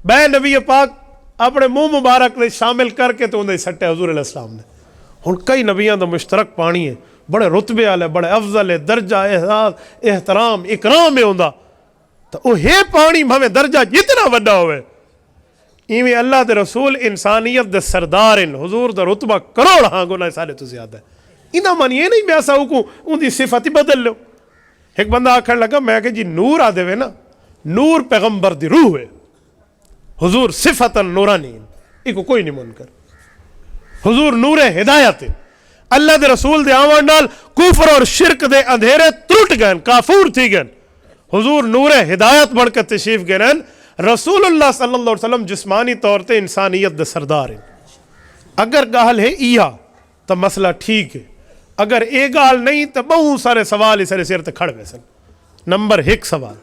بے نبی پاک اپنے منہ مبارک دے شامل کر کے تو انہیں سٹے حضور علیہ السلام نے ہن کئی نبیاں دا مشترک پانی ہے بڑے رتبے والے بڑے افضل ہے درجہ احساس احترام اکرام ہے ہوندا تو وہ ہے پانی بھویں درجہ جتنا وڈا ہوئے ایویں اللہ دے رسول انسانیت دے سردار ہیں حضور دا رتبہ کروڑ ہاں گنا سارے تو زیادہ ہے انہاں من یہ نہیں بیاسا کو ان دی صفت بدل لو ایک بندہ آکھن لگا میں کہ جی نور آ دے وے نا نور پیغمبر دی روح ہے حضور صفتا نورانی ایک کوئی نہیں منکر حضور نور ہدایت اللہ دے رسول دے آوان نال کفر اور شرک دے اندھیرے ٹوٹ گئے کافور تھی گئے حضور نور ہدایت بڑھ کر تشریف گئے رسول اللہ صلی اللہ علیہ وسلم جسمانی طور تے انسانیت دے سردار ہیں اگر گال ہے ایہا تو مسئلہ ٹھیک ہے اگر اے گال نہیں تو بہت سارے سوال اسے سیر تے کھڑ گئے سن نمبر 1 سوال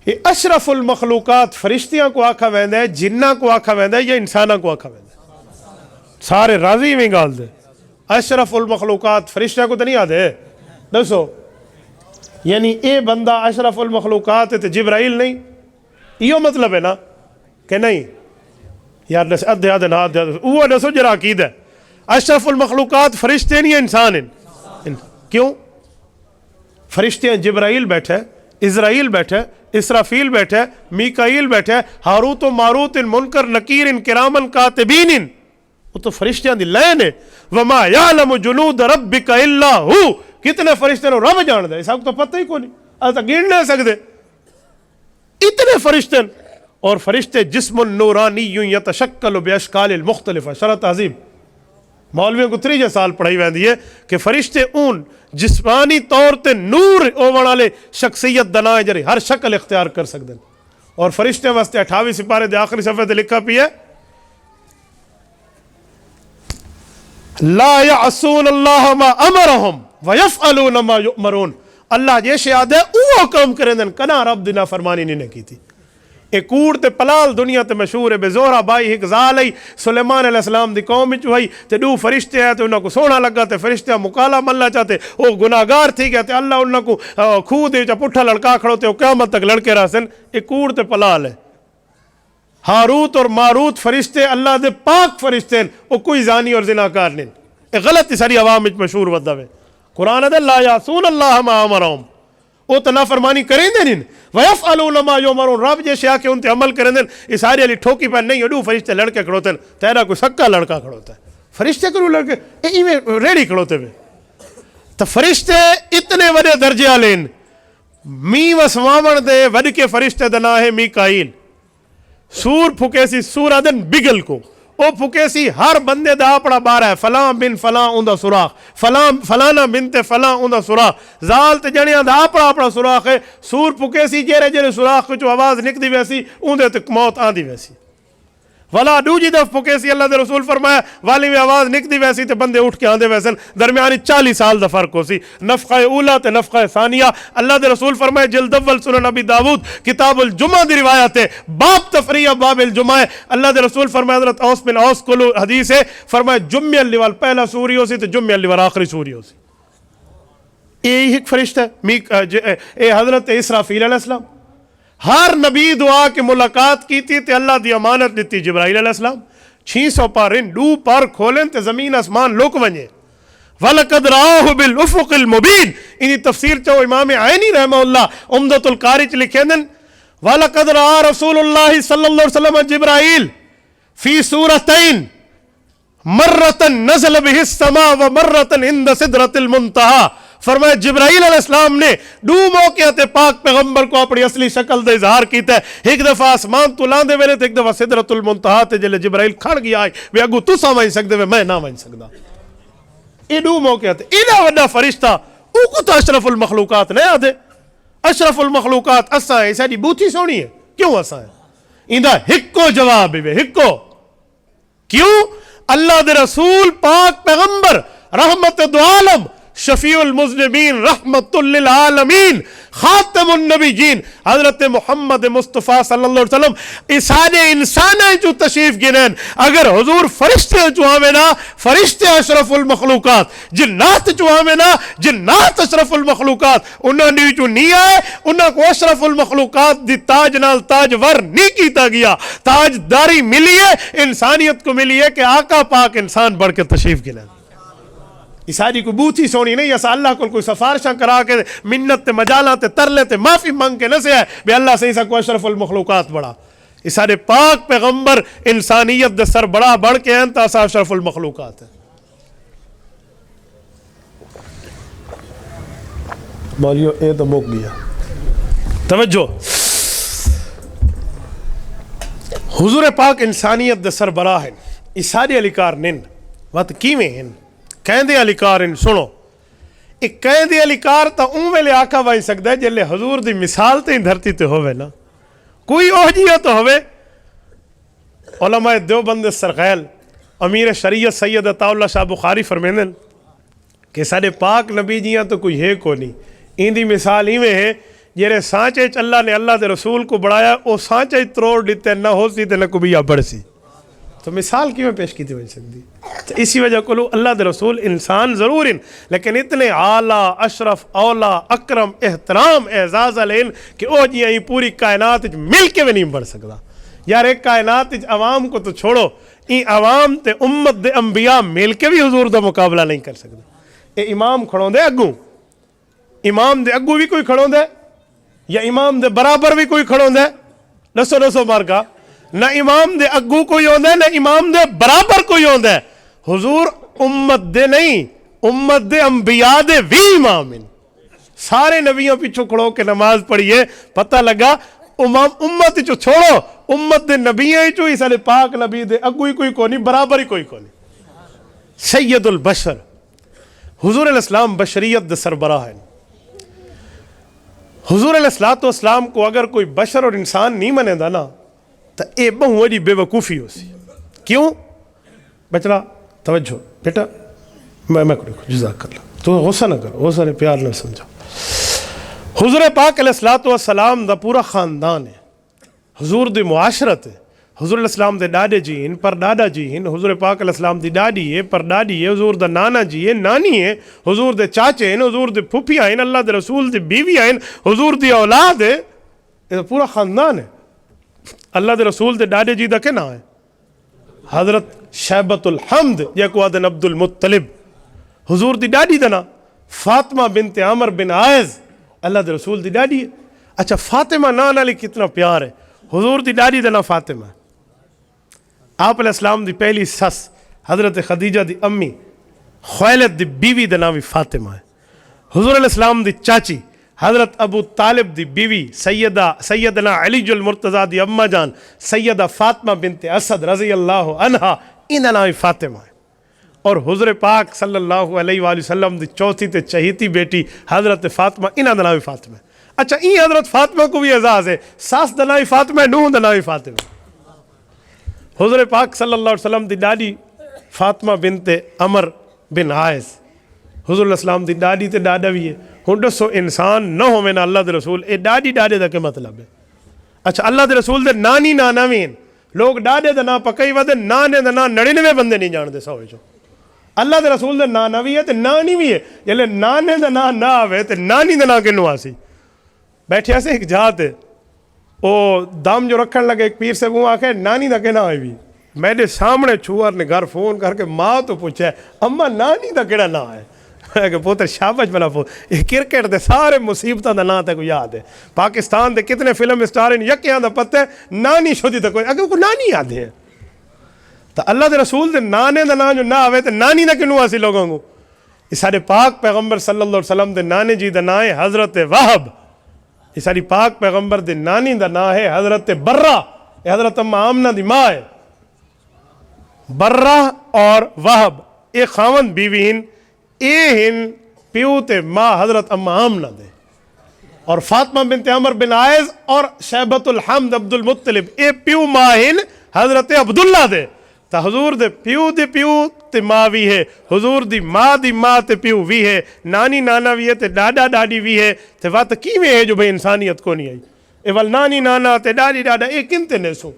یہ اشرف المخلوقات فرشتیاں کو آکھا ویندہ ہے جنہ کو آکھا ویندہ ہے یا انسانہ کو آکھا ویندہ ہے سارے راضی میں گال دے اشرف المخلوقات فرشتیاں کو تو نہیں آدھے دسو یعنی اے بندہ اشرف المخلوقات ہے تو جبرائیل نہیں یہ مطلب ہے نا کہ نہیں یار ادھے آدھے نا ادھے آدھے وہ دسو جرا عقید ہے اشرف المخلوقات فرشتے نہیں انسان ہیں کیوں فرشتے ہیں جبرائیل بیٹھے اسرائیل بیٹھے اسرافیل بیٹھے میکائیل بیٹھے ہاروت و ماروت منکر نکیر کرامن کاتبین وہ تو فرشتیاں دی لین ہے وما یعلم جنود ربک الا ہو کتنے فرشتے نے رب جان دے اس کو تو پتہ ہی کوئی نہیں آتا گن نہیں سکتے اتنے فرشتے اور فرشتے جسم نورانی یتشکل باشکال المختلفہ شرح تہذیب مولویوں کو 3 سال پڑھائی ویندی ہے کہ فرشتے اون جسمانی طور تے نور اوون والے شخصیت دنا جڑی ہر شکل اختیار کر سکتے ہیں اور فرشتے واسطے 28 سپارے دے آخری صفحے تے لکھا پی ہے لا یعصون اللہ ما امرہم ویفعلون ما یؤمرون اللہ جیسے آدھے اوہ کام کریں دن کنا رب دینا فرمانی نہیں کی تھی ایک کوڑ تے پلال دنیا تے مشہور ہے بے زورہ بائی ایک زال ہے سلیمان علیہ السلام دی قوم چ ہوئی تے 2 فرشتے ہیں تے انہاں کو سونا لگا تے فرشتے مکالا ملنا چاہتے وہ گناہگار تھی گئے تے اللہ انہاں کو کھو دے چا پٹھا لڑکا کھڑو تے وہ قیامت تک لڑکے راسن ایک کوڑ تے پلال ہے ہاروت اور ماروت فرشتے اللہ دے پاک فرشتے ہیں وہ کوئی زانی اور زناکار نہیں ایک غلط ساری عوام وچ مشہور ودا ہے قرآن دے لا یعصون اللہ ما امرہم وہ تو نافرمانی کریں دیں ویفعلون ما یؤمرون رب جیسے آکے ان تے عمل کریں دیں اس آری علی ٹھوکی پہ نہیں اڈو فرشتے لڑکے کھڑوتے ہیں تیرا کوئی سکا لڑکا کھڑوتا ہے فرشتے کرو لڑکے ایویں ریڑی کھڑوتے ہوئے تو فرشتے اتنے وڈے درجے آلین می وسوامن دے وڈ کے فرشتے دنا ہے میکائیل سور پھکیسی سور آدن بگل کو او پھکیسی ہر بندے دا اپنا بارہ ہے فلاں بن فلاں اندہ سراخ فلانا بنت فلاں اندہ سراخ زال تے جنیاں دا اپنا سراخ ہے سور پھکیسی جیرے سراخ کچھ آواز نک دی ویسی اندے تک موت آن دی ویسی ولا دوجی دف پھکیسی اللہ دے رسول فرمایا والی میں آواز نک دی ویسی تے بندے اٹھ کے آن دے ویسن درمیانی 40 سال دا فرق ہو سی نفخہ اولا تے نفخہ ثانیہ اللہ دے رسول فرمایا جلد اول سنن نبی داود کتاب الجمعہ دی روایت ہے باب تفریح باب الجمعہ اللہ دے رسول فرمایا حضرت اوس بن اوس کلو حدیث ہے فرمایا جمعہ لیوال پہلا سوری ہو سی تے جمعہ لیوال آخری سوری ہو سی یہی ایک فرشتہ ہے حضرت اسرافیل علیہ السلام ہر نبی دعا کے ملاقات کی تھی تے اللہ دی امانت دیتی جبرائیل علیہ السلام 600 پارن ڈو پر کھولیں تے زمین اسمان لوک ونجے وَلَقَدْ رَآهُ بِالْأُفُقِ الْمُبِينِ انہی تفسیر چاہو امام عینی رحمہ اللہ عمدۃ القاری چ لکھیں دن وَلَقَدْ رَأَى رَسُولُ اللَّهِ صلی اللہ علیہ وسلم جبرائیل فی سورتین مرتن نزل بہ السماء و مرتن عند سدرۃ المنتہا. فرمایا جبرائیل علیہ السلام نے دو موقع تے پاک پیغمبر کو اپنی اصلی شکل دے اظہار کیتا ہے. ایک دفعہ آسمان تو لاندے ویلے تے ایک دفعہ سدرۃ المنتہا تے جلے جبرائیل کھڑ گیا ہے وی اگو تساں وہیں سکدے وے میں نہ وہیں سکدا. یہ دو موقع تے ایڈا وڈا فرشتہ او کو تو اشرف المخلوقات نہیں آدھے. اشرف المخلوقات اساں ہے, ساری بوتھی سونی ہے, کیوں اساں ہے؟ ایندا ہکو جواب ہے, ہکو کیوں؟ اللہ دے رسول پاک پیغمبر رحمت دو عالم شفیع المذنبین رحمت للعالمین خاتم النبیین حضرت محمد مصطفیٰ صلی اللہ علیہ وسلم اسانے انسانیں جو تشریف گنین. اگر حضور فرشتے چوہاں نا فرشتے اشرف المخلوقات, جنات چوہاں نا جنات اشرف المخلوقات, انہاں نے جو نہیں آئے انہاں کو اشرف المخلوقات دی تاج نال تاج ور نہیں کیتا گیا. تاج داری ملی ہے انسانیت کو ملی ہے کہ آقا پاک انسان بڑھ کے تشریف گنین. اساری کوئی بوتھی سونی نہیں, ایسا اللہ کو کوئی سفارشاں کرا کے منت تے مجالاں تے ترلے تے معافی مانگ کے نہ سے ہے بے اللہ سے ایسا کو اشرف المخلوقات بڑا. اسارے پاک پیغمبر انسانیت دے سر بڑا بڑھ کے ہیں تاسا اشرف المخلوقات ہے. مولیو اے تو مک گیا. توجہ, حضور پاک انسانیت دے سر بڑا ہیں. اسارے علی کار نن وقت کیویں ہیں کہندے علی کار ان سنو. ایک کہندے علی کار تا اون ویلے آقا وائن سکتا ہے جلے حضور دی مثال تے دھرتی تے ہوئے نا, کوئی اوجیہ تو ہوئے. علماء دیوبند سرخیل امیر شریعت سید عطا اللہ شاہ بخاری فرمیندن کہ سارے پاک نبی جیاں تو کوئی ہے کو نہیں. این دی مثال ہی میں ہے جیرے سانچے اللہ نے اللہ دے رسول کو بڑھایا او سانچے تروڑ دیتے نہ ہو سی تے نہ کبھی بڑھ سی. تو مثال کیوں پیش کی تھی بن سکتی؟ اسی وجہ کو لو اللہ دے رسول انسان ضرور ان لیکن اتنے اعلیٰ اشرف اولا اکرم احترام اعزاز علین کہ او جی یہ پوری کائنات مل کے بھی نہیں بڑھ سکتا. یار ایک کائنات عوام کو تو چھوڑو, این عوام تے امت دے انبیاء مل کے بھی حضور دا مقابلہ نہیں کر سکتا. اے امام کھڑوں دے اگوں, امام دے اگوں بھی کوئی کھڑوں دے یا امام دے برابر بھی کوئی کھڑوں دے؟ نسو نسو مارکا نہ امام دے اگو کوئی ہوندہ ہے نہ امام دے برابر کوئی ہوندہ ہے. حضور امت دے نہیں, امت دے انبیاء دے وی امام ہیں. سارے نبیوں پیچھو کھڑو کے نماز پڑھئے پتہ لگا امت چو چھوڑو امت دے نبیوں چو اس علی پاک نبی دے اگو ہی کوئی کونی برابر ہی کوئی کونی. سید البشر حضور علیہ السلام بشریت دے سربراہ ہیں. حضور علیہ السلام کو اگر کوئی بشر اور انسان نہیں منے دا نا تو اے بہو وڈی بے وقوفی ہو سی. کیوں؟ بچڑا توجہ بیٹا میں کو جزاک اللہ تو غصہ نہ کرو, غصہ نے پیار نہ سمجھا. حضور پاک علیہ السلام دا پورا خاندان ہے, حضور دی معاشرت ہے. حضور علیہ السلام دے ڈاڈے جی ہیں, پر ڈاڈا جی ہیں, حضور پاک علیہ السلام دی ڈاڈی ہے, پر ڈاڈی ہے, حضور دا نانا جی ہے, نانی ہے, حضور دے چاچے ہیں, حضور دے پھپھیاں ہیں, اللہ دے رسول دی بیوی ہیں, حضور دی اولاد ہے. یہ پورا خاندان ہے. اللہ دے رسول دے ڈاڈے جی دا کہنا ہے حضرت شیبت الحمد یا کو آدن عبد المطلب. حضور دی ڈاڈی دا نا فاطمہ بنت عمر بن عائز اللہ دے رسول دی ڈاڈی ہے. اچھا فاطمہ نانا لی کتنا پیار ہے. حضور دی ڈاڈی دا نا فاطمہ ہے. آپ علیہ السلام دی پہلی سس حضرت خدیجہ دی امی خویلد دی بیوی دا نامی فاطمہ ہے. حضور علیہ السلام دی چاچی حضرت ابو طالب دی بیوی سیدنا علی المرتضیٰ دی اماں جان سیدہ فاطمہ بنت اسد رضی اللہ عنہا ان دا نامی فاطمہ ہے. اور حضور پاک صلی اللہ علیہ وآلہ وسلم دی چوتھی تے چہیتی بیٹی حضرت فاطمہ ان دا نامی فاطمہ ہے. اچھا این حضرت فاطمہ کو بھی اعزاز ہے, ساس دا نامی فاطمہ ہے, نوح دا نامی فاطمہ. حضور پاک صلی اللہ علیہ وسلم دی ڈاڈی فاطمہ بنت عمر بن عائز, حضور علیہ السلام دی ڈاڈی تے ڈاڈا بھی ہے. ہن دسو انسان نہ ہووے نا اللہ دے رسول, اے ڈاڈی ڈاڈے دا کیا مطلب ہے؟ اچھا اللہ دے رسول دے نانی نانا بھی ہیں. لوگ ڈاڈے دا نا پکئی ودے نانے دا نا 99 بندے نہیں جان دے 100 وچوں. اللہ دے رسول دے نانا بھی ہے تے نانی بھی ہے. جلے نانے دا نا نہ آوے تے نانی دا نا کنوں آسی. بیٹھے ایسے ایک جہات ہے او دم جو رکھن لگے ایک پیر سے وہ آکھے نانی دا کہنا ہے بھی. میرے سامنے چھوار نے گھر فون کر کے ماں تو پوچھا ہے اماں نانی دا کہڑا نا ہے؟ میں کہ پوتر شابش بلا یہ کرکٹ دے سارے مصیبتاں دا نام تے کو یاد ہے. پاکستان دے کتنے فلم اسٹار ہیں یکیاں دا پتہ ہے نانی شدی تے کوئی اگر کو نانی یاد ہے تو اللہ دے رسول دے نانے دا نام جو نہ آوے تے نانی نہ کنوں اسی لوگوں کو. یہ سارے پاک پیغمبر صلی اللہ علیہ وسلم دے نانے جی دا نام ہے حضرت وہب. یہ ساری پاک پیغمبر دے نانی دا نام ہے حضرت برہ. یہ حضرت اما آمنہ دی ماں ہے. برہ اور وہب یہ خاوند بیوی ہن اے ہن پیو تے ماں حضرت اما آمنہ دے. اور فاطمہ بنت عمر بن عائز اور شیبۃ الحمد عبد المطلب اے پیو ماں ہن حضرت عبداللہ دے. تا حضور دے پیو تے ماں بھی ہے, حضور دی ماں تے پیو بھی ہے, نانی نانا بھی ہے تے ڈاڈا ڈاڈی بھی ہے. تے وات کیویں ہے جو بھئی انسانیت کو نہیں آئی اے ول نانی نانا تے ڈاڈی ڈاڈا اے کنتے نیسو.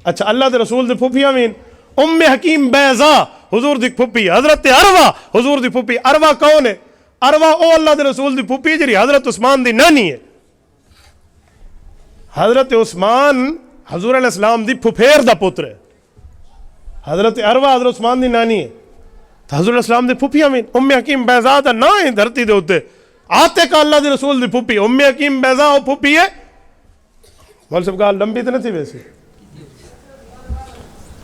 اچھا اللہ دے رسول دے پھپھیاں وین ام حکیم بیضا حضور دی پھپھی, حضرت عروہ حضور دی پھپھی. عروہ کون ہے؟ عروہ او اللہ دے رسول دی پھپھی جڑی حضرت عثمان دی نانی ہے. حضرت عثمان حضور علیہ السلام دی پھپھیر دا پتر ہے. حضرت عروہ حضرت عثمان دی نانی ہے. تو حضور علیہ السلام دی پھپھیاں وین ام حکیم بیضا دا نام ہے دھرتی دے اوتے. آتے کا اللہ دی رسول دی پھپھی ام حکیم بیضا او پھپھی ہے. مول صاحب گال لمبی تے نہیں تھی ویسے.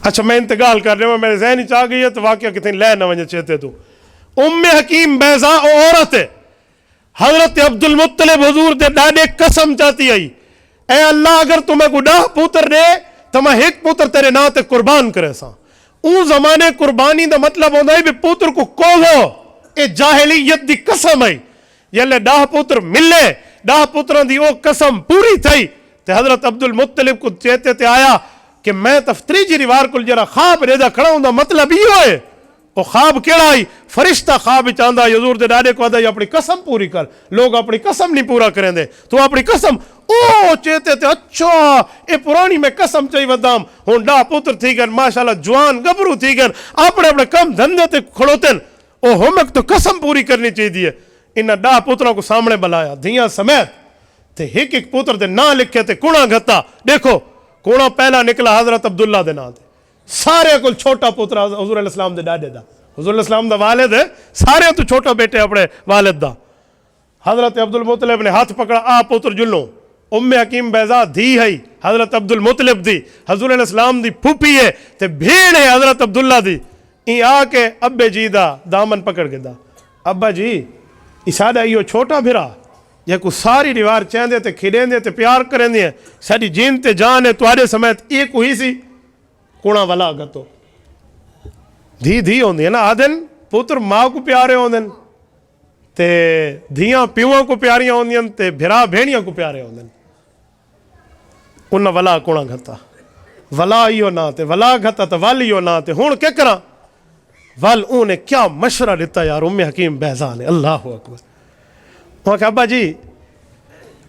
اچھا میں انتقال کر رہا ہوں, میرے ذہن ہی چاہ گئی ہے تو واقعہ کتنے لے نہ ونجے چاہتے تو. ام حکیم بیضا او عورت ہے. حضرت عبد المطلب حضور دے ڈاڈے قسم چاہتی آئی اے اللہ اگر تمہیں کو 10 پوتر دے تو میں ایک پوتر تیرے نا تے قربان کرے سا. اون زمانے قربانی دا مطلب ہوتا ہے بھی پوتر کو کولو. اے جاہلیت دی قسم ہے. یلے 10 پوتر ملے 10 پوتروں دی او قسم پوری تھی. تے حضرت عبد المطلب کو چیتے تے آیا کہ میں تفتریجی ریوار کل جرا خواب ریدہ کھڑا ہوں دا مطلب ہی ہوئے. وہ خواب کیڑا آئی فرشتہ خواب چاندہ حضور دے ڈاڈے کو آدھا یہ اپنی قسم پوری کر. لوگ اپنی قسم نہیں پورا کریں دے تو اپنی قسم او چیتے تھے اچھا اے پرانی میں قسم چاہی ودام ہون 10 پتر تھی گن ماشاءاللہ جوان گبرو تھی گن اپنے اپنے کم دھندے تے کھڑوتن. او ہمک تو قسم پوری کرنی چاہی دیئے. انہا 10 پتروں کو سامنے بلایا دھیاں سمیت تے ایک پتر دے نا لکھے تے کونہ گھتا. دیکھو کونہ پہلا نکلا حضرت عبداللہ دے نا دے. سارے کل چھوٹا پتر حضور علیہ السلام دے ڈاڈے دا. حضور علیہ السلام دا والد ہے سارے تو چھوٹا بیٹے اپنے والد دا. حضرت عبد المطلب نے ہاتھ پکڑا آ پتر جلوں. ام حکیم بیضا دھی ہے حضرت عبد المطلب دی حضور علیہ السلام دی پھوپھی ہے تے بھیڑ ہے حضرت عبداللہ دی. این آ کے ابے جی دا دامن پکڑ کے دا ابا جی اساڑا ایو چھوٹا بھرا یا کو ساری ریوار چین دے تے کھڑیں دے تے پیار کریں دے ساری جین تے جان ہے توارے سمیت ایک ہوئی سی کونا والا گتو. دھی ہوندی ہے نا آدھن پتر ماں کو پیارے ہوندن تے دھیاں پیووں کو پیاریاں ہوندین تے بھرا بھینیاں کو پیارے ہوندن. انہا ولا کونا گھتا ولا ایو نا تے ولا گھتا تے وال ایو نا تے ہون کیا کرا وال انہیں کیا مشورہ دیتا یار ام حکیم بیضا نے. اللہ اکبر. وہاں کہ ابا جی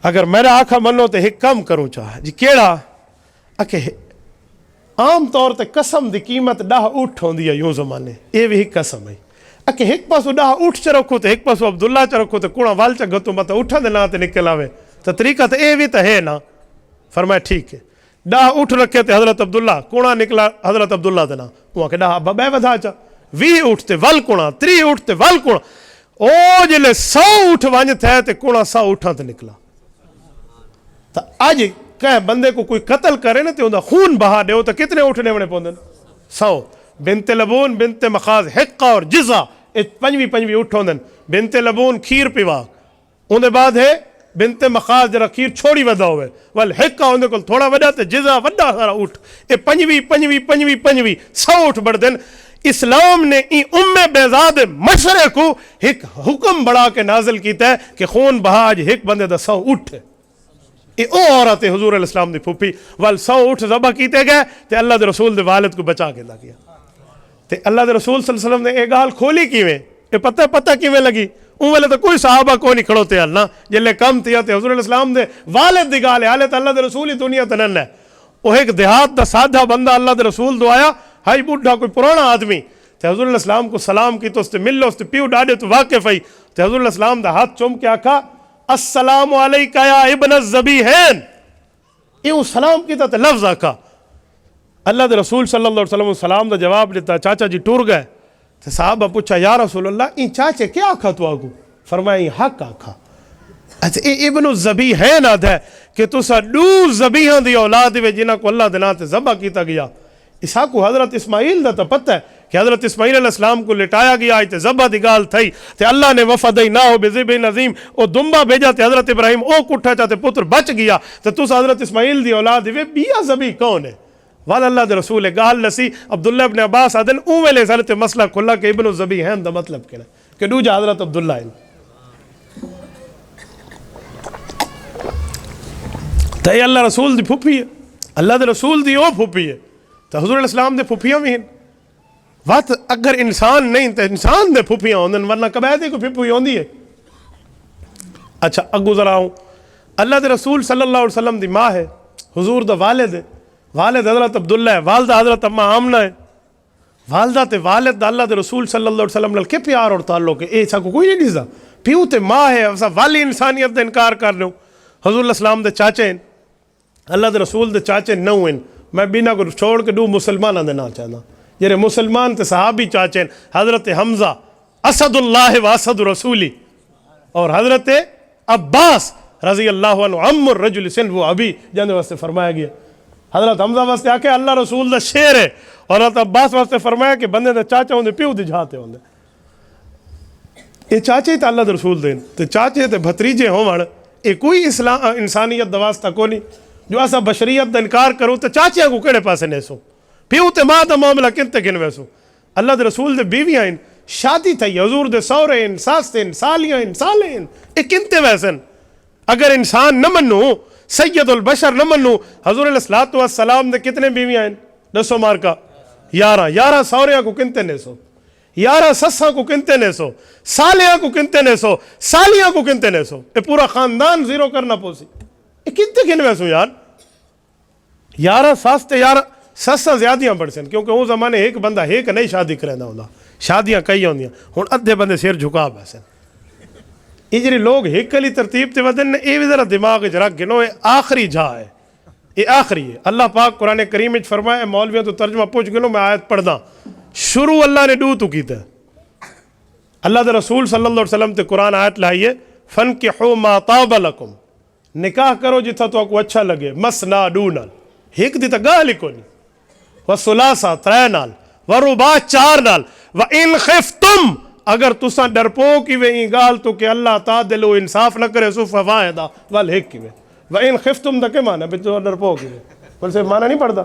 اگر میرا آنکھا منو تے ایک کم کروں چاہ جی کیڑا اکے عام طور تے قسم دی قیمت 10 اٹھ ہوندی ہے یوں زمانے اے بھی ایک قسم ہے. اکے ایک پاسو 10 اٹھ چ رکھو تے ایک پاسو عبداللہ چ رکھو تے کوڑا وال چ گتو مت اٹھا دے نا تے نکل آوے تے طریقہ تے اے بھی تے ہے نا. فرمایا ٹھیک ہے 10 اٹھ رکھے تے حضرت عبداللہ کوڑا نکلا حضرت عبداللہ دے نا. وہاں کہ 10 ابا بے ودھا چا 20 اٹھ تے ول کوڑا 30 اٹھ تے ول کوڑا او جلے 100 اٹھ وانج تھے تے کوڑا 100 اٹھا تے نکلا. تا آج کہ بندے کو کوئی قتل کرے نا تے اندھا خون بہا دے ہو تو کتنے اٹھنے ونے پوندن 100. بنت لبون بنت مخاز حقہ اور جزا 5 اٹھ ہوندن. بنت لبون کھیر پیوا اندھے بعد ہے بنت مخاز جرا کھیر چھوڑی ودا ہوئے وال حقہ اندھے کل تھوڑا ودا تے جزا ودا سارا اٹھ اے 5 100 اٹھ بڑھ دن. اسلام نے ام بیضا دے مشورے کو ایک حکم بڑھا کے نازل کیتا ہے کہ خون بہا آج ایک بندے دا 100 اٹھ ہے. اے او عورت ہے حضور علیہ السلام دی پھوپھی وال 100 اٹھ ذبح کیتے گئے تے اللہ دے رسول دے والد کو بچا کے لگیا. تے اللہ دے رسول صلی اللہ علیہ وسلم نے اے گال کھولی کیویں اے پتہ کیویں لگی. اون ویلے تو کوئی صحابہ کو نہیں کھڑو تے اللہ جلے کم تھیا تے حضور علیہ السلام دے والد دی گال ہے حالت اللہ دے رسول ہی دنیا تے نن ہے. او ایک دیہات دا سادہ بندہ اللہ دے رسول دو آیا ہائی بوڑھا کوئی پرانا آدمی تے حضور علیہ السلام کو سلام کی تو اس تے ملو اس تے پیو ڈاڈے تو واقف ہے تے حضور علیہ السلام دا ہاتھ چوم کے آکھا السلام علیکہ یا ابن الذبیحین. ایوں سلام کیتا تے لفظ آکھا اللہ دے رسول صلی اللہ علیہ وسلم سلام دا جواب دیتا چاچا جی ٹور گئے تو صحابہ پوچھا یا رسول اللہ این چاچے کیا آکھا تو آگو؟ فرمایا این حق آکھا. اچھا اے ابن الزبی ہے نہ دے کہ تسا دو زبیہاں دی اولاد وے جنہاں کو اللہ دے نام تے ذبح کیتا گیا. اسا کو حضرت اسماعیل دا تا پتہ ہے کہ حضرت اسماعیل علیہ السلام کو لٹایا گیا تے ذبح دی گال تھئی تے اللہ نے وفدیناہ بذبح عظیم او دمبا بھیجا تے حضرت ابراہیم او کٹھا چاتے پتر بچ گیا تے تسا حضرت اسماعیل دی اولاد وے بیا زبی کون ہے؟ والا اللہ دے رسول گال لسی عبداللہ ابن عباس آدن اوے لے سالتے مسئلہ کھلا کہ ابن الزبی ہیں دا مطلب کیا ہے کہ دوجہ حضرت عبداللہ ہیں. تو یہ اللہ رسول دی پھوپھی ہے, اللہ دے رسول دی او پھوپھی ہے, تو حضور علیہ السلام دے پھوپھیاں بھی ہیں. وقت اگر انسان نہیں تو انسان دے پھوپھیاں ہوندن ورنہ قبیدے کو پھوپھی ہوندی ہے. اچھا اگو ذرا ہوں, اللہ دے رسول صلی اللہ علیہ وسلم دی ماں ہے, حضور دا والد ہے, والد حضرت عبداللہ ہے, والدہ حضرت اماں آمنہ ہے. والدہ تے والد دا اللہ دے رسول صلی اللہ علیہ وسلم نال کے پیار اور تعلق ہے, ایسا کو کوئی نہیں دیزا. پیو تے ماں ہے, ایسا والی انسانیت دا انکار کر لو. حضور علیہ السلام دے چاچے ہیں, اللہ دے رسول دے چاچے نو ہیں. میں بینا کو چھوڑ کے دو مسلمانہ دے نا چاہنا, جرے مسلمان تے صحابی چاچے ہیں, حضرت حمزہ اسد اللہ و اسد رسولی, اور حضرت عباس رضی اللہ عنہ عم الرجل سن وہ ابھی جانے واسطے فرمایا گیا. حضرت حمزہ واسطے آکے اللہ رسول دا شیر ہے, اور حضرت عباس واسطے فرمایا کہ بندے دا چاچا ہوندے پیو دے جھاتے ہوندے. یہ چاچے تے اللہ دے رسول دین تے چاچے تے بھتریجے ہون, یہ کوئی انسانیت دا واسطہ کو نہیں. جو ایسا بشریت دا انکار کروں تو چاچیاں کو کیڑے پاسے نیسو, پیو تے ماں دا معاملہ کنتے کن ویسو. اللہ دے رسول دے بیویاں ہیں, شادی تھی, حضور دے سورے ہیں, ساستے ہیں, سالیاں ہیں, سالے ہیں, یہ کنتے ویسن. اگر انسان نہ منو, سید البشر نہ منو, حضور علیہ السلام دے کتنے بیویاں ہیں دسو مار کا؟ 11 سوریاں کو کنتے نیسو, 11 سساں کو کنتے نیسو, سالیاں کو کنتے نیسو, سالیاں کو کنتے نیسو. یہ پورا خاندان زیرو کرنا پوسی, یہ کنتے کن ویسو یار. 11 ساستے 11 سساں زیادیاں بڑھ سن, کیونکہ وہ زمانے ایک بندہ ایک نہیں شادی کرنا ہوندا, شادیاں کئی ہوندیاں. ہن ادھے بندے سر جھکا بیسن. یہ جڑے لوگ ایک کلی ترتیب تے ودن نے, یہ بھی ذرا دماغ وچ رکھ گنو, یہ آخری جا ہے, یہ آخری ہے. اللہ پاک قرآن کریم وچ فرمایا, مولویوں تو ترجمہ پوچھ گنو, میں آیت پڑھدا. شروع اللہ نے دو تو کیتا, اللہ دے رسول صلی اللہ علیہ وسلم تے قرآن آیت لائیے, فَانْكِحُوا مَا طَابَ لَكُمْ, نکاح کرو جتھا تو کو اچھا لگے, مسنا دو نال, ایک دی تا گال ہی کونی, وَثُلَاثَ 3 نال, وَرُبَاع 4 نال, وَإِنْ خِفْتُمْ, اگر تساں ڈرپو کی وے این گال تو کہ اللہ تعالی و انصاف نہ کرے سو فواہدہ وال ایک کی وے. وَإِنْ خِفْتُمْ دا کے معنی ہے, تو ڈرپو کی وے بل سے معنی نہیں پڑھتا.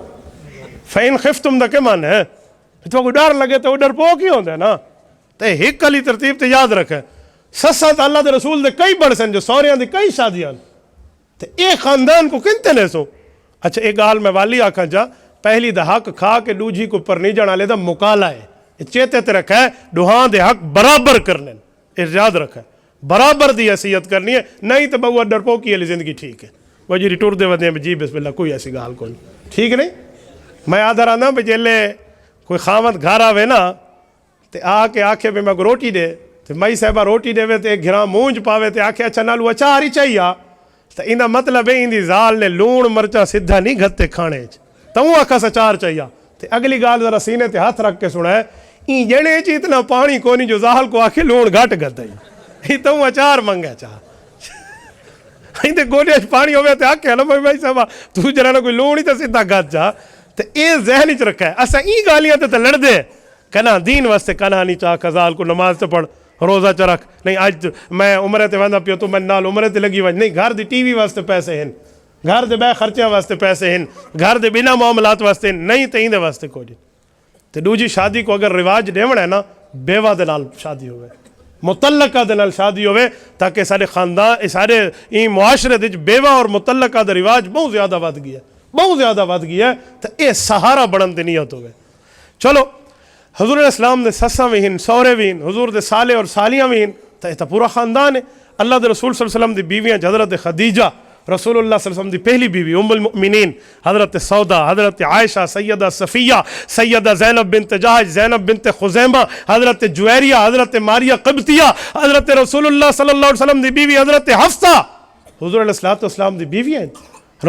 فَإِنْ خِفْتُمْ دا کے معنی ہے, تو کو ڈر لگے تو ڈرپو کی ہوندے نا. تو ایک کلی ترتیب تے یاد رکھے, سسا تا اللہ دے رسول دے کئی بڑھ سن, جو سوریاں دی کئی شادیاں, تو ایک خاندان کو کنتے لے سو. اچھا ایک گال میں والی آکھا جا, پہلی دا حق کھا کے دوجھی کو پر نہیں جانا لے دا مکالہ ہے. چیتے تے رکھا ہے دوہاں دے حق برابر کرنے, ارجاد رکھا ہے برابر دی حیثیت کرنی ہے, نہیں تو بہو ڈرپو کی علی زندگی ٹھیک ہے. وہ جی ٹور دے ودے میں جی بسم اللہ, کوئی ایسی گال کو نہیں, ٹھیک نہیں. میں آدھر آنا بھی جیلے کوئی خامت گھر آوے نا, تے آ کے آکھے بھی میں کو روٹی دے, تے مائی صاحبہ روٹی دے وے تے ایک گھرام مونج پاوے, تے آکھے اچھا نالو اچار ہی چاہیے, تو انہا مطلب ہے اندی زال نے لون مرچا سدھا نہیں گھتے کھانے, تو وہ آکھا سچار چاہیے. تے اگلی گال ذرا سینے تے ہاتھ رکھ کے سنا ہے, این جنے چی اتنا پانی کو نہیں جو زال کو آکھے لون گھٹ گھتا ہی, ہی تو وہ اچار منگا چاہ. ہی تے گوڑے پانی ہوئے تے آکھے نا بھائی صاحبہ تو جرانا کوئی لون ہی تے سدھا گھت جا. تے اے ذہن ہی رکھا ہے, اسا این گالیاں تے لڑ دے کنا دین واسطے, کنا نہیں چاہ کزال کو نماز تے پڑھ, روزہ چ رکھ, نہیں آج میں عمرے تے واندا پیو تو میں نال عمرے تے لگی وج, نہیں گھر دی ٹی وی واسطے پیسے ہیں, گھر دے بے خرچیاں واسطے پیسے ہیں, گھر دے بنا معاملات واسطے نہیں, تے ایندے واسطے کوئی نہیں. تے دوجی شادی کو اگر رواج دیونا ہے نا, بیوہ دے نال شادی ہوئے, متعلقہ دے نال شادی ہوئے, تاکہ سارے خاندان سارے این معاشرے دے بیوہ اور متعلقہ دے رواج بہت زیادہ ود گیا ہے, بہت زیادہ ود گیا ہے. تو اے سہارا بڑھن دی نیت ہوئے. چلو حضور علیہ السلام دے سساں بھی ہیں, سورے بھی ہیں, حضور دے سالے اور سالیاں بھی ہیں, تو یہ پورا خاندان ہے. اللہ دے رسول صلی اللہ علیہ وسلم دی بیویاں حضرت خدیجہ رسول اللہ صلی اللہ علیہ وسلم دی پہلی بیوی ام المؤمنین, حضرت سودا, حضرت عائشہ, سیدہ صفیہ, سیدہ زینب بنت جہش, زینب بنت خزیمہ, حضرت جویریہ, حضرت ماریہ قبطیہ, حضرت رسول اللہ صلی اللہ علیہ وسلم دی بیوی حضرت حفصہ حضور علیہ السلام دی بیوی ہیں.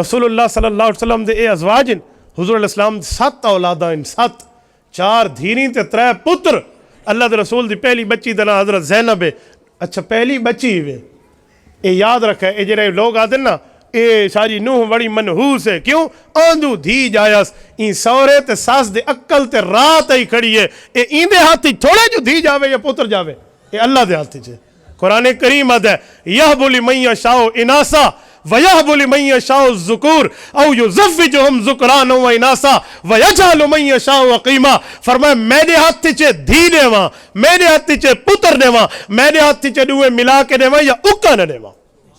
رسول اللہ صلی اللہ علیہ وسلم دے اے ازواج ہیں. حضور علیہ السلام 7 اولاداں ہیں, 7, 4 دھیریں تے 3 پتر. اللہ دے رسول دی پہلی بچی دا نام حضرت زینب ہے. اچھا پہلی بچی وے اے یاد رکھے اے جڑے لوگ آتے نا اے ساری نوح بڑی منحوس ہے کیوں آندو دھی جایس این سورے تے ساس دے عقل تے رات ہی کھڑی ہے اے این دے ہاتھ تھوڑے جو دھی جاوے یا پتر جاوے اے اللہ دے ہاتھ چھے. قرآن کریم آتا ہے یہب لمن یشاء اناسا ویہب لمن یشاء الذکور او یزوجہم ذکرانا و اناسا ویجعل من یشاء عقیما. فرمایا میرے ہاتھ چھے دھی دیواں میرے ہاتھ چھے پتر دیواں میرے ہاتھ چھے دوئے ملا کے دیواں یا اکا نہ دیواں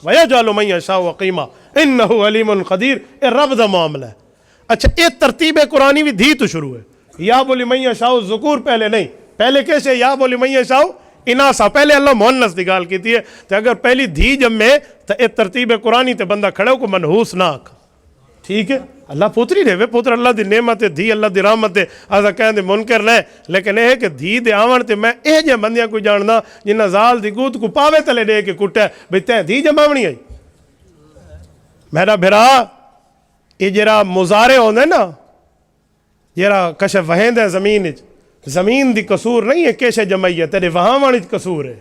ویجعل من یشاء عقیما انہو علیم قدیر. اے رب دا معاملہ ہے. اچھا اے ترتیب قرآنی بھی دھی تو شروع ہے یہب لمن یشاء الذکور پہلے نہیں پہلے کیسے یہب لمن یشاء اناسا پہلے اللہ مؤنث دی گال کیتی ہے تو اگر پہلی دھی جمے تو اے ترتیب قرآنی تے بندہ کھڑے ہو کو منحوس نہ آکھا ٹھیک ہے. اللہ پوتری دے وے پوتر اللہ دی نعمت ہے دھی اللہ دی رحمت ہے آزا کہیں دے منکر لے لیکن اے ہے کہ دھی دے آون تے میں اے جے بندیاں کوئی جاننا جنہ زال دی گوت کو پاوے تلے دے کے کٹے بھئی تے دھی جماونی آئی. میرا بھرا یہ جرا مزارے ہوندے نا جرا کشف وہند ہے زمین دی قصور نہیں ہے کیسے جمائی ہے تیرے وہاں وانی قصور ہے.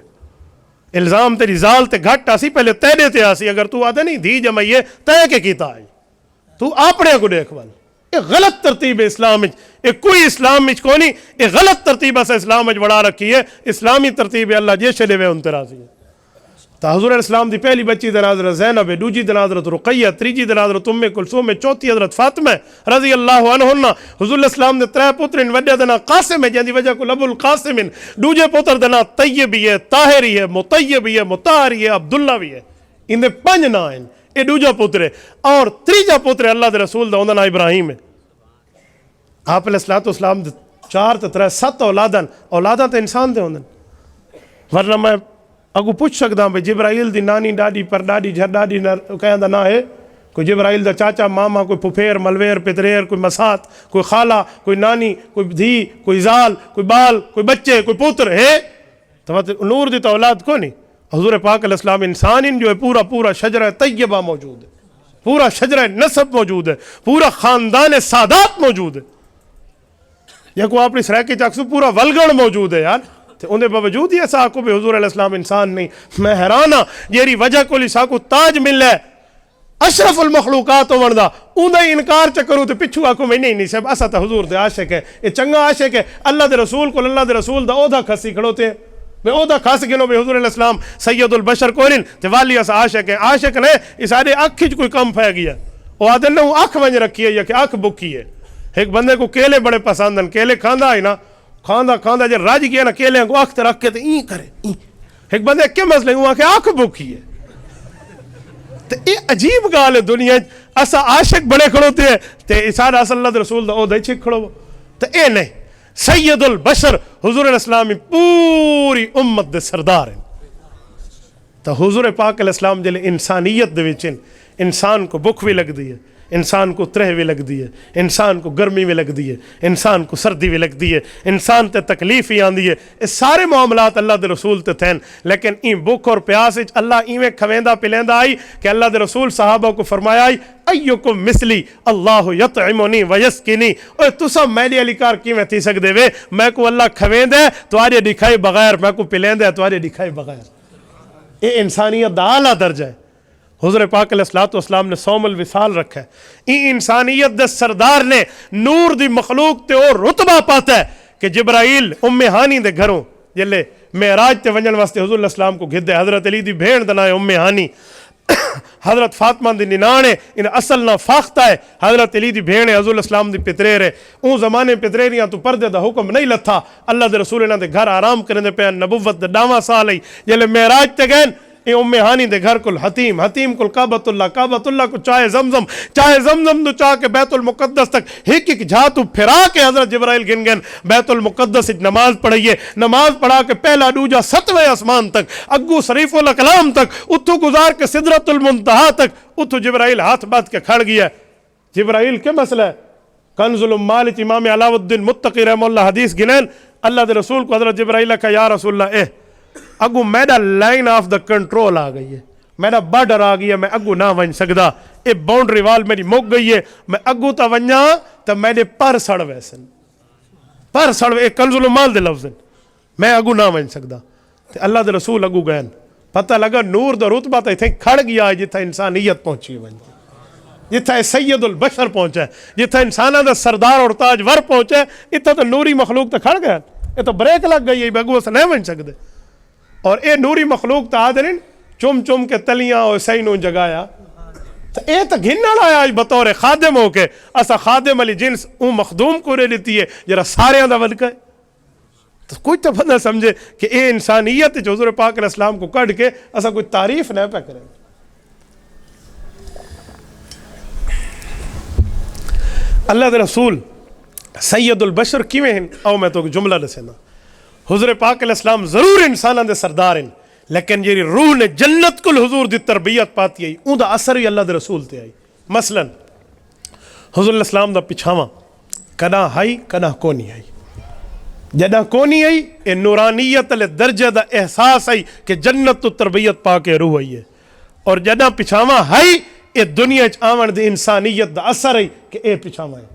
الزام تیری زال تے گھٹ آسی پہلے تیرے تے آسی اگر تو آدھے نہیں دھی جمائی ہے تے کے کیتا آئی تو اپنے کو دیکھ وال. یہ غلط ترتیب ہے اسلام یہ کوئی اسلام میں کو نہیں یہ غلط ترتیب ہے اسلام میں بڑھا رکھی ہے. اسلامی ترتیب ہے اللہ جیسے لے وے ان تراضی ہے. تو حضور اسلام دی پہلی بچی دا نام حضرت زینب ہے دوجی دا نام حضرت رقیہ تریجی دا نام حضرت ام کلثوم ہے چوتھی حضرت فاطمہ رضی اللہ عنہن. حضور اسلام دے ترے پتر وڈے دا نام قاسم ہے جن دی وجہ کو ابو القاسم دوجے پتر دا نام طیب ہے طاہری ہے مطیب ہے مطہری ہے عبداللہ بھی ہے. ان دے 5 نام ہیں اے دوجا پتر ہے اور تریجا پتر اللہ دے رسول دا اوندا نام ابراہیم ہے. آپ علیہ الصلوۃ والسلام دے 4 تے 3 7 اولاداں تے انسان دے ہوندن. ورنہ میں اگو پوچھ سکدا بھئی جبرائیل دی نانی ڈاڈی پر ڈاڈی جھر ڈاڈی کہاں دا نہ ہے کوئی جبرائیل دا چاچا ماما کوئی پھپھیر ملویر پتریر کوئی مسات کوئی خالہ کوئی نانی کوئی دھی کوئی زال کوئی بال کوئی بچے کوئی پتر ہے تو نور دی تو اولاد کو نہیں. حضور پاک علیہ السلام انسان جو ہے پورا شجرہ طیبہ موجود ہے پورا شجرہ نسب موجود ہے پورا خاندان سادات موجود ہے یا کوئی اپنی سرائکی چاکسو پورا ولگڑ موجود ہے یار. انہیں باوجود یہ ساکو بھی حضور علیہ السلام انسان نہیں. میں حیران ہاں جیری وجہ کو لی ساکو تاج مل ہے اشرف المخلوقات وندا اندھا انکار چکروں تو پچھو آکو میں نہیں صاحب اسا تا حضور دے عاشق ہے یہ چنگا عاشق ہے اللہ دے رسول کو اللہ دے رسول دا اودا کھسی کھڑوتے ہیں میں اودا کھاس گنو بھی حضور علیہ السلام سید البشر کونن تے والی اسا عاشق ہے عاشق نے اس آدھے اکھ کوئی کم پھے گیا وہ آدھے نے وہ اکھ ونج رکھی ہے یا کہ اکھ بکی ہے. ایک بندے کو کیلے بڑے پسند ہیں کیلے کھاندا ہے نا کھاندا جب راج گیا نا کیلے کو اکھ رکھ کے تو این کرے ایک بندے کیا مسئلہ ہوا کہ اکھ بکی ہے. تو یہ عجیب گال ہے دنیا اسا عاشق بڑے کھڑوتے ہیں تے سارا اصل اللہ رسول دا اودا چھک کھڑو تو اے نہیں سید البشر حضور الاسلام پوری امت دے سردار ہیں. تو حضور پاک علیہ السلام جلے انسانیت دے وچن انسان کو بھوک بھی لگ دی ہے انسان کو ترہ بھی لگ دی ہے انسان کو گرمی بھی لگ دی ہے انسان کو سردی بھی لگ دی ہے انسان تے تکلیف ہی آندی ہے. اس سارے معاملات اللہ دے رسول تے تھین لیکن این بھوک اور پیاس اللہ ایویں کھویندہ پلیندہ آئی کہ اللہ دے رسول صحابہ کو فرمایا آئی ایوکم مثلی اللہ یطعمنی ویسکنی اوہ تسا میری علی کار کیویں تھی سک دے وے میں کو اللہ کھویندہ تو آرے دکھائی بغیر میں کو پلیندہ تو آرے دکھائی بغیر. یہ انسانیت دا اعلیٰ درجہ ہے. حضور پاک علیہ السلام نے صوم الوصال رکھا ہے. این انسانیت دے سردار نے نور دی مخلوق تے اور رتبہ پاتا ہے کہ جبرائیل ام ہانی دے گھروں جلے معراج تے ونجن واسطے حضور علیہ السلام کو گھدے حضرت علی دی بھیڑ دنا ہے ام ہانی حضرت فاطمہ دی ننانے ان اصل نہ فاختہ ہے حضرت علی دی بھیڑ ہے حضور الاسلام دی پتریر ہے. اون زمانے پتریریاں تو پردے دا حکم نہیں لتھا اللہ دے رسول انہاں دے گھر آرام کرنے پہ نبوت دے 9واں سال ہی جلے معراج تے گئن اے ام ہانی دے گھر کل حتیم کل کعبۃ اللہ کو چاہے زمزم تو چاہ کے بیت المقدس تک ایک جھاتو پھرا کے حضرت جبرائیل گن بیت المقدس نماز پڑھائیے نماز پڑھا کے پہلا دوجا 7ویں آسمان تک اگو شریف الاقلام تک اتھو گزار کے سدرۃ المنتہا تک اتھو جبرائیل ہاتھ بات کے کھڑ گیا. جبرائیل کیا مسئلہ ہے کنز الامال امام علاء الدین متقی رحمہ اللہ حدیث گنین اللہ دے رسول کو حضرت جبرائیل کہا یا رسول اللہ اگو میرا لائن آف دا کنٹرول آ گئی ہے میرا بارڈر آ گئی ہے میں اگو نہ ون سکدا اے باؤنڈری وال میری مک گئی ہے میں اگو تا ونجا تو میرے پر سڑ ویسن پر سڑ اے کنز الامال دے لفظ میں اگو نہ ون سکتا. اللہ دے رسول اگو گئے, پتہ لگا نور دا رتبہ تو اتنے کھڑ گیا ہے جتھا انسانیت پہنچی ون, جتھا سید البشر پہنچا ہے, جتھا انسانہ دا سردار اور تاج ور پہنچا ہے, اتنا تو نوری مخلوق تو کھڑ گیا, یہ تو بریک لگ گئی ہے, بگو سے نہیں ون سکتے. اور اے نوری مخلوق تو آدھرین چم چم کے تلیاں اور صحیح نو جگایا, تو اے تو گھننا لایا آج بطور خادم ہو کے, اسا خادم علی جنس اون مخدوم کو رے لیتی ہے جرا سارے دا ودکا ہے. تو کوئی تو بندہ سمجھے کہ اے انسانیت جو حضور پاک علیہ السلام کو کڑ کے اسا کوئی تعریف نہ پہ کریں. اللہ دے رسول سید البشر کیویں ہیں, او میں تو جملہ دسینا. حضور پاک علیہ السلام ضرور انساناں دے سردار ہیں, لیکن جی روح نے جنت کل حضور دی تربیت پاتی آئی, اون دا اثر ہی اللہ دے رسول تے آئی. مثلا حضور علیہ السلام دا پچھاواں کنا ہائی کنا کونی آئی. جدہ کونی آئی اے نورانیت علی درجہ دا احساس آئی کہ جنت تو تربیت پا کے روح آئی ہے, اور جدہ پچھاواں ہائی اے دنیا چ آون دی انسانیت دا اثر آئی کہ اے پچھاواں ہے.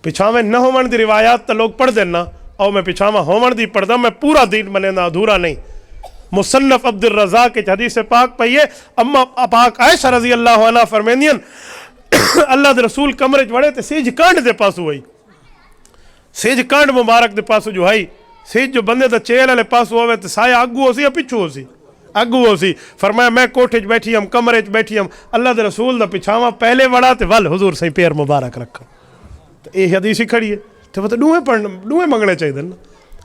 پچھاویں نہ ہون دی روایات تا لوگ پڑھ دینا, او میں پچھاواں ہون دی پڑھ دا, میں پورا دین بنے نا ادھورا نہیں. مصنف عبد الرزاق کے حدیث پاک پہیے اما پاک عائشہ رضی اللہ عنہ فرمیندین اللہ دے رسول کمرے چ وڑے تے سیج کانڈ دے پاسو ہوئی, سیج کانڈ مبارک دے پاسو جو ہائی, سیج جو بندے دا چیل والے پاسو ہوئے تے سایہ اگو ہو سی یا پچھو ہو سی, اگو ہو سی. فرمایا میں کوٹھے چ بیٹھی ہم, کمرے چ بیٹھی ہم, اللہ دے رسول دا پچھاواں پہلے وڑا تے ول حضور سہی پیر مبارک رکھا. تو اے حدیث ہی کھڑی ہے, تو وہ تو ڈوئے منگنے چاہیے نا.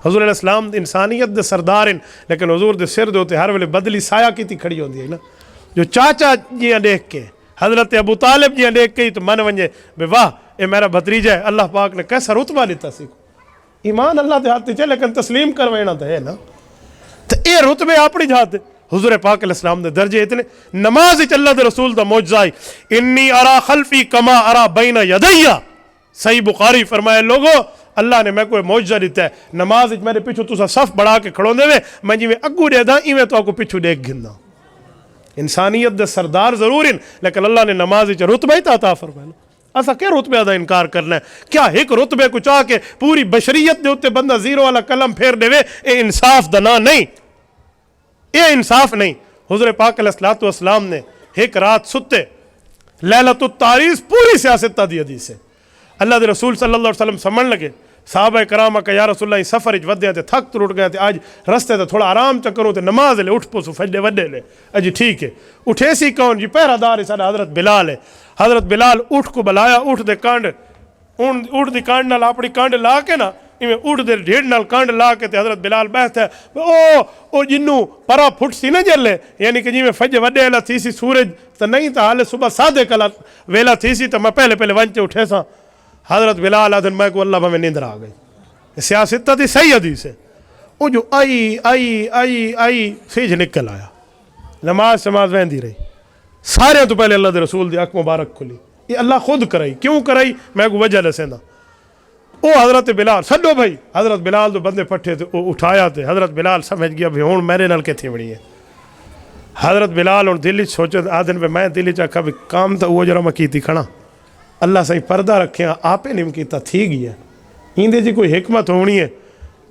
حضور علیہ السلام انسانیت دے سردار ہیں, لیکن حضور دے سر دے ہوتے ہر ویلے بدلی سایہ کیتی کھڑی ہوندی ہے نا. جو چاچا جیاں دیکھ کے, حضرت ابو طالب جیاں دیکھ کے تو من ونجے بے واہ اے میرا بھتریجا ہے, اللہ پاک نے کیسا رتبہ لیتا سی. ایمان اللہ دے ہاتھ چے, لیکن تسلیم کروینا تو ہے نا. تو اے رتبے اپنی جات حضور پاک علیہ السلام دے درجے اتنے. نماز وچ اللہ دے رسول دا معجزہ ہے, انی ارا خلفی کما ارا بین یدیا. صحیح بخاری فرمایا لوگو اللہ نے میں کوئی معجزہ دیتا ہے, نماز وچ میرے پیچھو تسا صف بڑھا کے کھڑو دے وے, میں جی میں اگو دے دا ایویں تو کو پیچھو دیکھ گھندا. انسانیت دے سردار ضرور ہیں, لیکن اللہ نے نماز وچ رتبہ ہی عطا فرمایا. اسا کیا رتبے دا انکار کرنا ہے؟ کیا ایک رتبے کو چاہ کے پوری بشریت دے اوتے بندہ زیرو والا قلم پھیر دے وے, اے انصاف دا نا نہیں, اے انصاف نہیں. حضور پاک علیہ الصلوۃ والسلام نے ایک رات ستے, لیلۃ التعریض پوری سیاست دی حدیث ہے. اللہ دے رسول صلی اللہ علیہ وسلم سمجھ لگے صحابہ کرام کہ یا رسول اللہ سفر وچ ودے تے تھک تو اٹھ گئے تے آج رستے تے تھوڑا آرام چ کرو تے نماز لے اٹھ پوسو فجر وڈے لے. اجی ٹھیک ہے, اٹھے سی کون جی پہرا دار ہے ساڈا حضرت بلال ہے. حضرت بلال اٹھ کو بلایا, اٹھ دے کانڈ اٹھ دی کانڈ نال اپنی کانڈ لا کے نا ایویں اٹھ دے ڈھیڑ نال کانڈ لا کے تے حضرت بلال بیٹھتا ہے او جنوں پرا پھٹ سی نہ جلے, یعنی کہ جی میں فجر وڈے لا تھی سی سورج تے نہیں تا حال صبح سادے کلا ویلا تھی سی تے میں پہلے ونچ اٹھے سا. حضرت بلال آدھن میں کو اللہ میں نیندر آ گئی. سیاست دی صحیح حدیث ہے. وہ جو آئی سیج نکل آیا, نماز ویندی رہی. سارے تو پہلے اللہ دے رسول دی اکھ مبارک کھلی, یہ اللہ خود کرائی. کیوں کرائی میں کو وجہ دسیندا. او حضرت بلال سڈو بھائی, حضرت بلال تو بندے پٹھے تھے وہ اٹھایا تے حضرت بلال سمجھ گیا بھی ہوں میرے نال کتھی بڑی ہے. حضرت بلال ہوں دل سوچے آدھن پہ میں دل چکھا بھی کام تو وہ جرا میں کیتی کھڑا, اللہ صحیح پردہ رکھے آپ نے کیتا تھی گیا. ایندے جی کوئی حکمت ہونی ہے.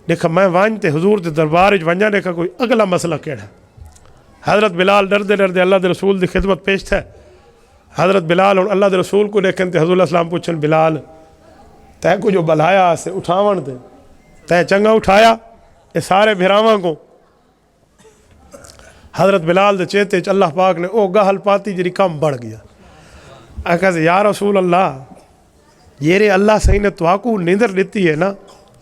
دیکھا میں وانجتے حضور دے دربار وچ ونجا, دیکھا کوئی اگلا مسئلہ کیڑا. حضرت بلال ڈردے ڈردے اللہ دے رسول دی خدمت پیش تھا. حضرت بلال اور اللہ دے رسول کو دیکھن تے حضور السلام پوچھن بلال تے کو جو بلایا سے اٹھاون تے تے چنگا اٹھایا اے سارے بھراواں کو. حضرت بلال دے چیتے چ اللہ پاک نے او گہل پاتی جی کم بڑھ گیا. کہا یا رسول اللہ یہ رے اللہ صحیح نے تو کو نیندر لیتی ہے نا,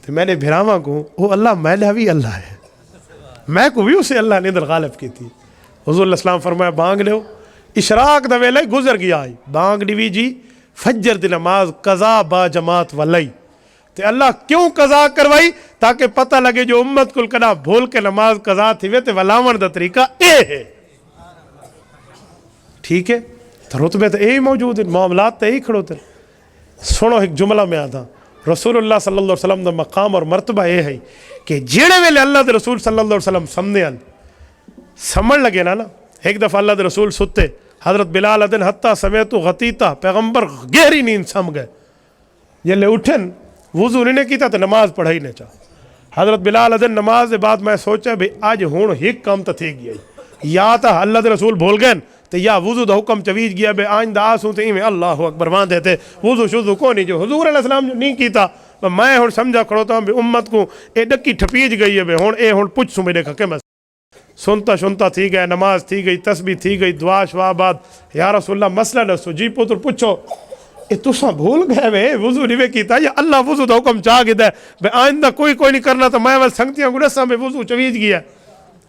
تو میں نے بھراواں کو وہ اللہ میلہ بھی اللہ ہے, میں کو بھی اسے اللہ نیندر غالب کی تھی. حضور علیہ السلام فرمایا بانگ لیو. اشراق دا ویلہ گزر گیا ہے, بانگ ڈیوی جی فجر دی نماز قضا با جماعت ولی. تے اللہ کیوں قضا کروائی؟ تاکہ پتہ لگے جو امت کل کنا بھول کے نماز قضا تھی وے تے ولاون دا طریقہ اے ہے. ٹھیک ہے, تو رتبے تو یہی موجود ہیں, معاملات تو یہی کھڑو تھے. سنو ایک جملہ میں آتا, رسول اللہ صلی اللہ علیہ وسلم دا مقام اور مرتبہ یہ ہے کہ جیڑے ویلے اللہ دے رسول صلی اللہ علیہ وسلم سمنے آن سمجھ لگے نا ایک دفعہ اللہ دے رسول ستے, حضرت بلال ادن حتیٰ سمیتو غتیتا, پیغمبر گہری نیند سم گئے. جلے اٹھن وضو نہیں کیتا تو نماز پڑھائی نہیں چاہ. حضرت بلال ادن نماز دے بعد میں سوچا بھی اج ہن ایک کام تو تھی گیا یا تو اللہ دے رسول بھول گئے تو یا وضو دا حکم چویج گیا بے آئندہ آسوں تے میں اللہ اکبر وہاں دیتے وضو شضو کو نہیں جو حضور علیہ السلام جو نہیں کیتا میں ہن سمجھا کھڑوتا ہوں بھی امت کو اے ڈکی ٹھپیج گئی ہے بے ہن اے پوچھ سوں میرے کہ بس سنتا تھی گئے نماز تھی گئی تسبیح تھی گئی دعا شوا بعد یا رسول اللہ مسئلہ دسو جی پتر پوچھو اے تساں بھول گئے وے وضو نہیں کیتا یا اللہ وضو دا حکم چاہ گیا بے آئندہ کوئی نہیں کرنا تو میں سنگتیاں کو دساں بے وضو چویج گیا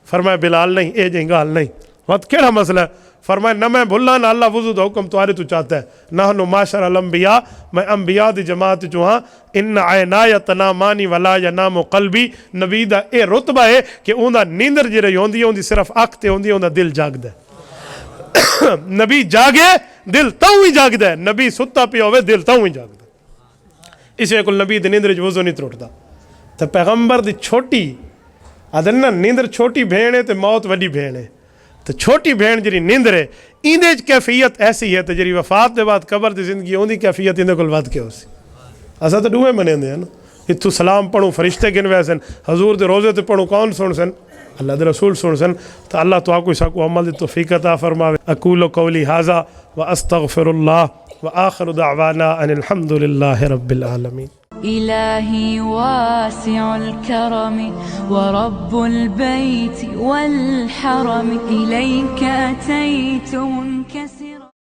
فرمایا بلال نہیں اے جی گال نہیں وقت کیڑا مسئلہ ہے فرمایا نہ میں بھلا نہ اللہ وضو دا حکم تمہارے تو چاہتا ہے نحن معاشر الانبیاء میں انبیاء دی جماعت جو ہاں ان عینایا تنامانی ولا ینام قلبی نبی دا اے رتبہ ہے کہ اوندا نیندر جڑی ہوندی ہے اون صرف اکھ تے ہوندی ہے اوندا دل جاگدا ہے نبی جاگے دل تاں ہی جاگدا ہے نبی ستا پیا ہوے دل تاں ہی جاگدا ہے اس کول نبی دی نیندر جو وضو نہیں ٹرٹدا تے پیغمبر دی چھوٹی ادن نیندر چھوٹی بھیڑ ہے تے موت وڈی بھیڑ ہے تو چھوٹی بھیڑ جی نیندر ہے اندے کیفیت ایسی ہے تو جی وفات دے بعد قبر دی زندگی اندی کیفیت اندے کول ود کے ہو سی اسا تو ڈوئے منے ہیں نا اتو سلام پڑھوں فرشتے گنوے سن حضور دے روزے تے پڑھوں کون سن سن اللہ دے رسول سن سن تو اللہ تو آکو ساکو عمل دی توفیق عطا فرماوے اقول قولی ھذا واستغفر اللہ وآخر دعوانا ان الحمد للہ رب العالمین إلهي واسع الكرم ورب البيت والحرم إليك أتيت منكسرا